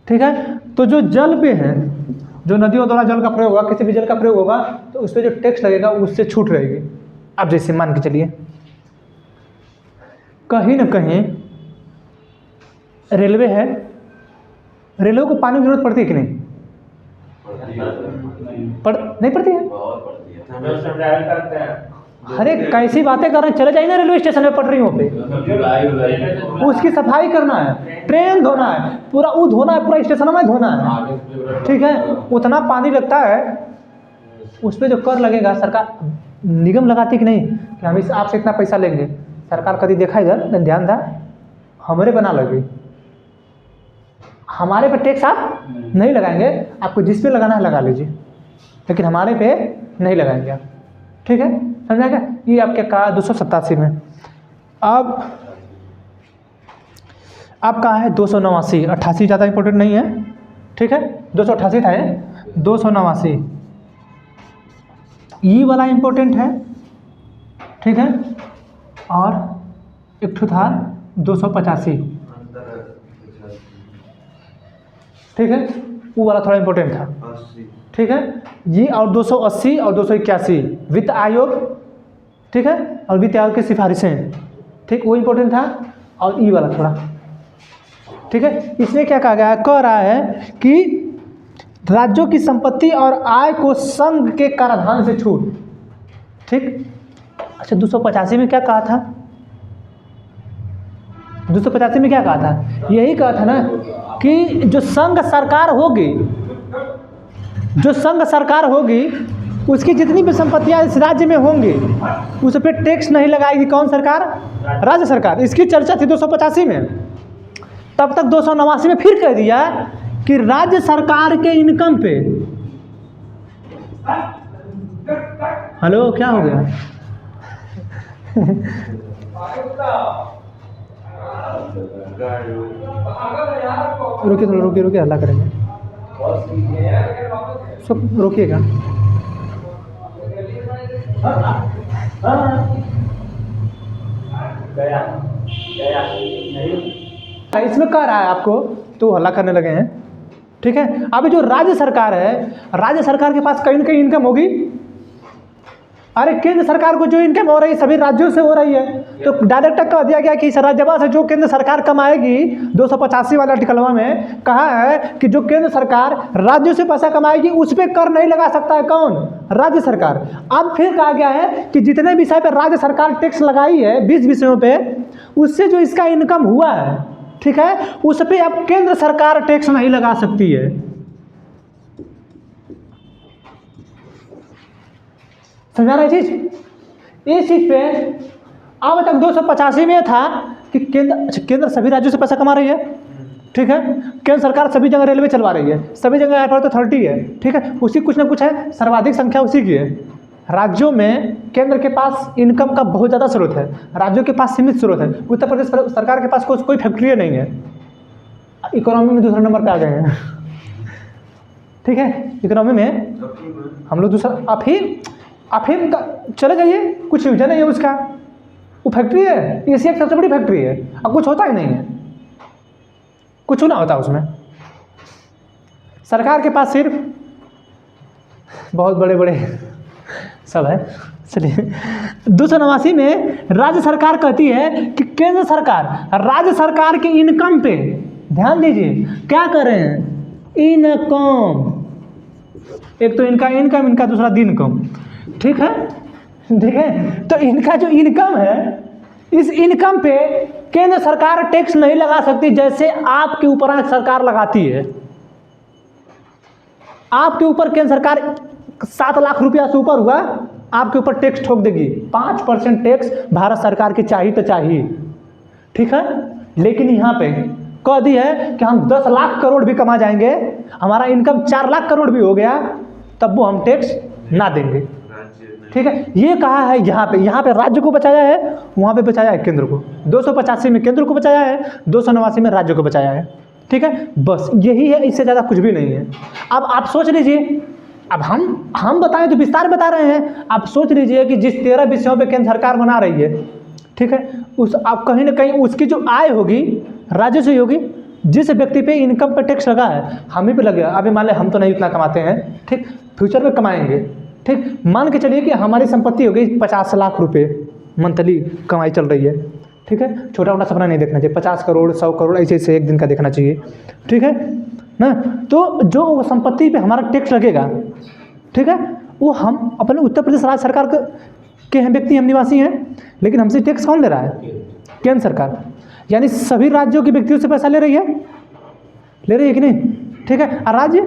ठीक है। तो जो जल पे है, जो नदियों द्वारा जल का प्रयोग होगा, किसी भी जल का प्रयोग होगा, तो उस पर जो टैक्स लगेगा उससे छूट रहेगी। अब जैसे मान के चलिए कहीं ना कहीं रेलवे है, रेलवे को पानी की जरूरत पड़ती है कि नहीं? नहीं पड़ती है। हम लोग सब ट्रैवल करते हैं। अरे कैसी बातें कर रहे हैं, चले जाइए ना रेलवे स्टेशन में पटरियों पे, उसकी सफाई करना है, ट्रेन धोना है, पूरा वो धोना है, पूरा स्टेशन में धोना है, ठीक है। उतना पानी लगता है, उस पर जो कर लगेगा सरकार निगम लगाती कि नहीं कि हम आपसे इतना पैसा लेंगे? सरकार कभी देखा इधर ध्यान था? हमारे बना लगे, हमारे पे टैक्स आप नहीं लगाएंगे, आपको जिस पे लगाना है लगा लीजिए, लेकिन हमारे पे नहीं लगाएंगे आप, ठीक है। समझा क्या? ये आपके कहा 287 में। अब आपका है 289, 88 ज़्यादा इंपॉर्टेंट नहीं है, ठीक है। 288 था, 289 ये वाला इंपॉर्टेंट है, ठीक है। और एक ठो था 285, ठीक है, वो वाला थोड़ा इंपॉर्टेंट था, ठीक है। ये और 280 और 281 वित्त आयोग, ठीक है, और वित्त आयोग की सिफारिशें, ठीक, वो इंपॉर्टेंट था। और ये वाला थोड़ा, ठीक है। इसमें क्या कहा गया है? कह रहा है कि राज्यों की संपत्ति और आय को संघ के कराधान से छूट, ठीक। अच्छा 285 में क्या कहा था? 285 में क्या कहा था? यही कहा था ना कि जो संघ सरकार होगी, उसकी जितनी भी संपत्तियां इस राज्य में होंगी उस पर टैक्स नहीं लगाएगी कौन सरकार? राज्य सरकार। इसकी चर्चा थी 285 में। तब तक 289 में फिर कह दिया कि राज्य सरकार के इनकम पे, हेलो क्या हो गया? रुकिए हल्ला करेंगे, सब रोकिएगा। इसमें कह रहा है आपको, तो हल्ला करने लगे हैं, ठीक है। अभी जो राज्य सरकार है, राज्य सरकार के पास कहीं ना कहीं इनकम होगी। अरे केंद्र सरकार को जो इनकम हो रही है सभी राज्यों से हो रही है, तो डायरेक्ट कह दिया गया कि इस राज्यसभा से जो केंद्र सरकार कमाएगी, 285 वाला आर्टिकलवा में कहा है कि जो केंद्र सरकार राज्यों से पैसा कमाएगी उस पर कर नहीं लगा सकता है कौन? राज्य सरकार। अब फिर कहा गया है कि जितने विषय पर राज्य सरकार टैक्स लगाई है 20 विषयों पर, उससे जो इसका इनकम हुआ है, ठीक है, उस पर अब केंद्र सरकार टैक्स नहीं लगा सकती है। समझा रहे चीज? इस चीज पे अब तक 285 में था कि केंद्र सभी राज्यों से पैसा कमा रही है, ठीक है। केंद्र सरकार सभी जगह रेलवे चलवा रही है, सभी जगह एयरपोर्ट अथॉरिटी है, ठीक है। उसी कुछ ना कुछ है, सर्वाधिक संख्या उसी की है। राज्यों में केंद्र के पास इनकम का बहुत ज़्यादा स्रोत है, राज्यों के पास सीमित स्रोत है। उत्तर प्रदेश सरकार के पास कोई फैक्ट्री नहीं है, इकोनॉमी में दूसरे नंबर पे आ गए हैं, ठीक है। इकोनॉमी में हम लोग दूसरा। अफीम का चले जाइए, कुछ यूज नहीं है उसका, वो फैक्ट्री है, एशिया की सबसे बड़ी फैक्ट्री है, अब कुछ होता ही नहीं है, कुछ ना होता उसमें। सरकार के पास सिर्फ बहुत बड़े बड़े सब है। चलिए 289 में राज्य सरकार कहती है कि केंद्र सरकार राज्य सरकार के इनकम पे ध्यान दीजिए क्या कर रहे हैं, इनकम, एक तो इनका इनकम, इनका दूसरा दिन कम, ठीक है, ठीक है। तो इनका जो इनकम है, इस इनकम पे केंद्र सरकार टैक्स नहीं लगा सकती, जैसे आपके ऊपर सरकार लगाती है। आपके ऊपर केंद्र सरकार 7 लाख रुपया से ऊपर हुआ, आपके ऊपर टैक्स ठोक देगी। 5% टैक्स भारत सरकार की चाहिए तो चाहिए, ठीक है। लेकिन यहाँ पे कह दी है कि हम 10 लाख करोड़ भी कमा जाएंगे, हमारा इनकम 4 लाख करोड़ भी हो गया, तब वो हम टैक्स ना देंगे, ठीक है। ये कहा है यहाँ पे राज्य को बचाया है, वहाँ पे बचाया है केंद्र को। 285 में केंद्र को बचाया है, 289 में राज्य को बचाया है, ठीक है। बस यही है, इससे ज़्यादा कुछ भी नहीं है। अब आप सोच लीजिए, अब हम बताएं तो विस्तार बता रहे हैं। आप सोच लीजिए कि जिस 13 विषयों पे केंद्र सरकार बना रही है, ठीक है, उस आप कहीं ना कहीं उसकी जो आय होगी राज्य से होगी। जिस व्यक्ति पे इनकम पे टैक्स लगा है, हम ही पे लगे। अभी मान लें हम तो नहीं उतना कमाते हैं, ठीक, फ्यूचर में कमाएंगे, ठीक। मान के चलिए कि हमारी संपत्ति हो गई 50 लाख रुपए मंथली कमाई चल रही है, ठीक है। छोटा मोटा सपना नहीं देखना चाहिए, 50 करोड़ 100 करोड़ ऐसे एक दिन का देखना चाहिए, ठीक है ना। तो जो संपत्ति पे हमारा टैक्स लगेगा, ठीक है, वो हम अपने उत्तर प्रदेश राज्य सरकार के हैं व्यक्ति, हम निवासी हैं, लेकिन हमसे टैक्स कौन ले रहा है? केंद्र सरकार। यानी सभी राज्यों के व्यक्तियों से पैसा ले रही है कि नहीं, ठीक है। और राज्य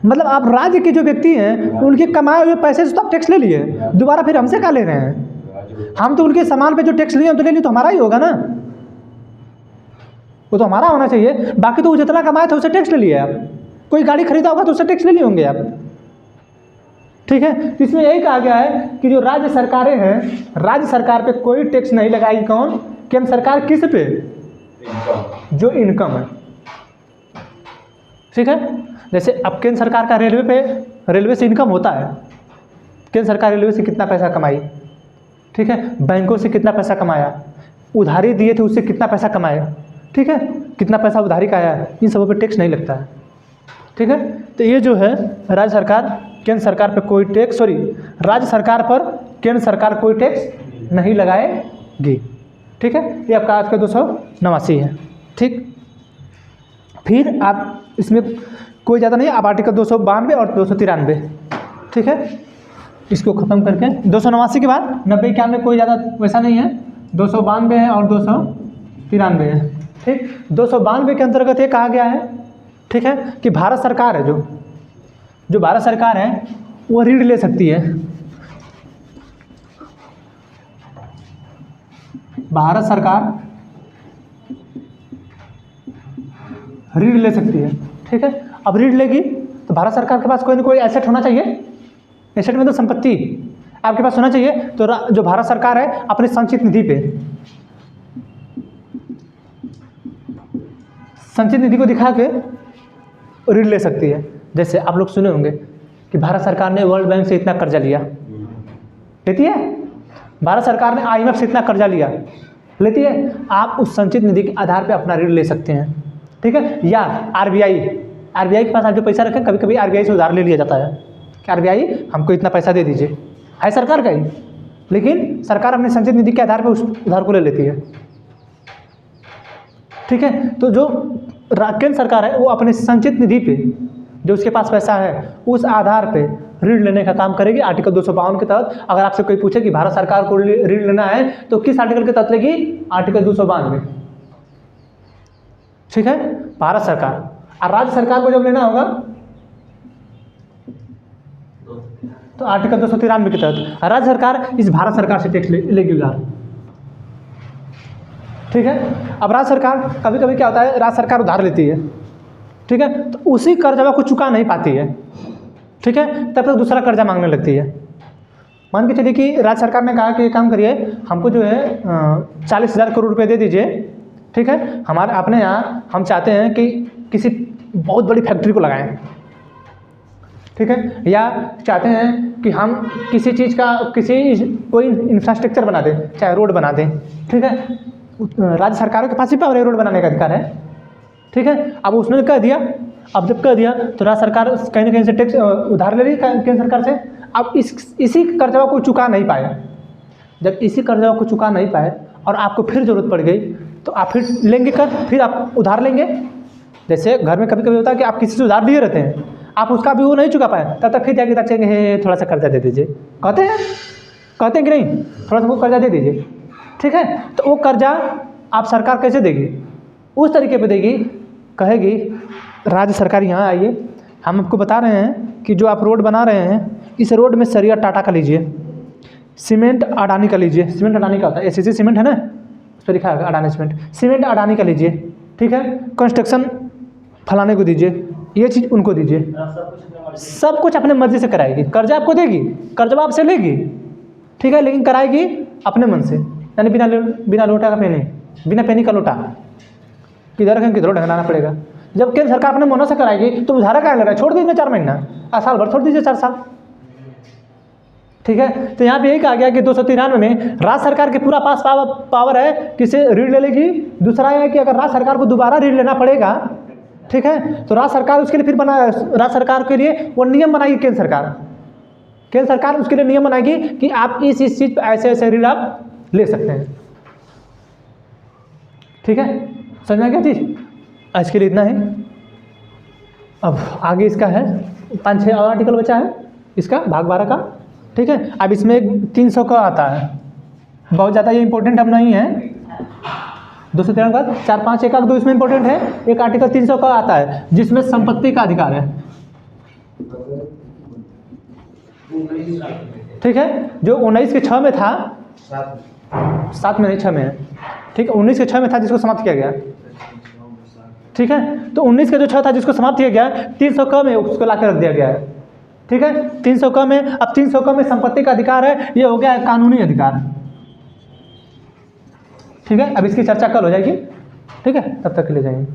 मतलब आप राज्य के जो व्यक्ति हैं उनके कमाए हुए पैसे से तो आप टैक्स ले लिए, दोबारा फिर हमसे क्या ले रहे हैं? हम तो उनके सामान पे जो टैक्स लिए तो ले लिए, तो हमारा ही होगा ना, वो तो हमारा होना चाहिए। बाकी तो वो जितना कमाए थे उससे टैक्स ले लिए आप। कोई गाड़ी खरीदा होगा तो उससे टैक्स ले लिए होंगे आप, ठीक है। इसमें यही कहा गया है कि जो राज्य सरकारें हैं, राज्य सरकार पे कोई टैक्स नहीं लगाएगी। कौन? केंद्र सरकार। किस पे? जो इनकम है, ठीक है। जैसे अब केंद्र सरकार का रेलवे से इनकम होता है। केंद्र सरकार रेलवे से कितना पैसा कमाई, ठीक है, बैंकों से कितना पैसा कमाया, उधारी दिए थे उससे कितना पैसा कमाया, ठीक है, कितना पैसा उधारी का आया, इन सबों पे टैक्स नहीं लगता है, ठीक है। तो ये जो है राज्य सरकार केंद्र सरकार पर कोई टैक्स, राज्य सरकार पर केंद्र सरकार कोई टैक्स नहीं लगाएगी, ठीक है। ये आपका आज का 289 है, ठीक। फिर आप इसमें कोई ज़्यादा नहीं, आप आर्टिकल 292 और 293, ठीक है, इसको ख़त्म करके 289 के बाद 90 91 कोई ज़्यादा वैसा नहीं है। 292 है और 293 है, ठीक। 292 के अंतर्गत ये कहा गया है, ठीक है, कि भारत सरकार है, जो भारत सरकार है वो ऋण ले सकती है। भारत सरकार ऋण ले सकती है, ठीक है। अब ऋण लेगी तो भारत सरकार के पास कोई ना कोई एसेट होना चाहिए। एसेट में तो संपत्ति आपके पास होना चाहिए। तो जो भारत सरकार है अपने संचित निधि को दिखा के ऋण ले सकती है। जैसे आप लोग सुने होंगे कि भारत सरकार ने वर्ल्ड बैंक से इतना कर्जा लिया, लेती है। भारत सरकार ने IMF से इतना कर्जा लिया, लेती है। आप उस संचित निधि के आधार पे अपना ऋण ले सकते हैं, ठीक है। या RBI के पास आप जो पैसा रखें, कभी कभी RBI से उधार ले लिया जाता है कि RBI हमको इतना पैसा दे दीजिए, है सरकार का ही, लेकिन सरकार अपने संचित निधि के आधार पर उस उधार को ले लेती है, ठीक है। तो जो केंद्र सरकार है वो अपने संचित निधि पे जो उसके पास पैसा है उस आधार पे ऋण लेने का काम करेगी। आर्टिकल 252 के तहत अगर आपसे कोई पूछे कि भारत सरकार को ऋण लेना है तो किस आर्टिकल के तहत लेगी? आर्टिकल 292, ठीक है, भारत सरकार। और राज्य सरकार को जब लेना होगा तो आर्टिकल 293 के तहत राज्य सरकार इस भारत सरकार से टैक्स लेगी उधार, ठीक है। अब राज्य सरकार कभी कभी क्या होता है, राज्य सरकार उधार लेती है, ठीक है, तो उसी कर्जा को चुका नहीं पाती है, ठीक है, तब तक दूसरा कर्जा मांगने लगती है। मान के चलिए कि राज्य सरकार ने कहा कि ये काम करिए, हमको जो है 40,000 करोड़ रुपए दे दीजिए, ठीक है, हमारे अपने यहाँ हम चाहते हैं कि किसी बहुत बड़ी फैक्ट्री को लगाएं, ठीक है, या चाहते हैं कि हम किसी चीज़ का कोई इंफ्रास्ट्रक्चर बना दें, चाहे रोड बना दें, ठीक है। राज्य सरकारों के पास ही पावर रोड बनाने का अधिकार है, ठीक है। अब उसने कह दिया, अब जब कह दिया तो राज्य सरकार कहीं ना कहीं से टैक्स उधार ले रही है केंद्र सरकार से। अब इसी कर्जा को चुका नहीं पाए, जब इसी कर्जा को चुका नहीं पाए और आपको फिर ज़रूरत पड़ गई तो आप फिर लेंगे फिर आप उधार लेंगे, जैसे घर में कभी कभी होता है कि आप किसी से उधार लिए रहते हैं, आप उसका भी वो नहीं चुका पाए, तब तक फिर जाके बच्चे थोड़ा सा कर्जा दे दीजिए, कहते हैं कि नहीं, थोड़ा सा वो कर्जा दे दीजिए, ठीक है। तो वो कर्जा आप सरकार कैसे देगी? उस तरीके पे देगी, कहेगी राज्य सरकार यहाँ आइए, हम आपको बता रहे हैं कि जो आप रोड बना रहे हैं, इस रोड में सरिया टाटा का लीजिए, सीमेंट अडानी का लीजिए, सीमेंट अडानी का होता है, एसीसी सीमेंट है ना, उस पर लिखा है अडानी सीमेंट, सीमेंट अडानी का लीजिए, ठीक है। कंस्ट्रक्शन फलाने को दीजिए, ये चीज़ उनको दीजिए, सब कुछ अपने मर्जी से कराएगी। कर्जा आपको देगी, कर्जा आपसे लेगी, ठीक है, लेकिन कराएगी अपने मन से, यानी बिना लोटा का पेनी, बिना पेनी का लोटा, किधर रखें किधर ढंगना पड़ेगा। जब केंद्र सरकार अपने मनो से कराएगी तो उधारा क्या लग रहा है, छोड़ दीजिए 4 महीना, साल भर छोड़ दीजिए 4 साल, ठीक है। तो यहाँ पे यही कहा गया कि 293 में राज्य सरकार के पूरा पास पावर है कि से ऋण ले लेगी। दूसरा है कि अगर राज्य सरकार को दोबारा ऋण लेना पड़ेगा, ठीक है, तो राज्य सरकार उसके लिए फिर राज्य सरकार के लिए वो नियम बनाएगी, केंद्र सरकार उसके लिए नियम बनाएगी कि आप इस चीज़ पर ऐसे ऐसे ऋण आप ले सकते हैं, ठीक है। समझ में आ गया चीज़? आज के लिए इतना है। अब आगे इसका है 5-6 और आर्टिकल बचा है इसका, भाग 12 का, ठीक है। अब इसमें 300 का आता है, बहुत ज़्यादा ये इंपॉर्टेंट अब नहीं है, 213 का 4-5 एक 2 इसमें इंपॉर्टेंट है। एक आर्टिकल 300 का आता है जिसमें संपत्ति का अधिकार है, ठीक है। जो 19 के 6 में था, 7 में नहीं 6 में है, ठीक है, 19 के 6 में था जिसको समाप्त किया गया, ठीक है। तो 19 का जो 6 था जिसको समाप्त किया गया, 300 क में उसको ला कर रख दिया गया है, ठीक है। 300 क में, अब 300 क में संपत्ति का अधिकार है, ये हो गया है कानूनी अधिकार, ठीक है। अब इसकी चर्चा कल हो जाएगी, ठीक है, तब तक के लिए जाएंगे।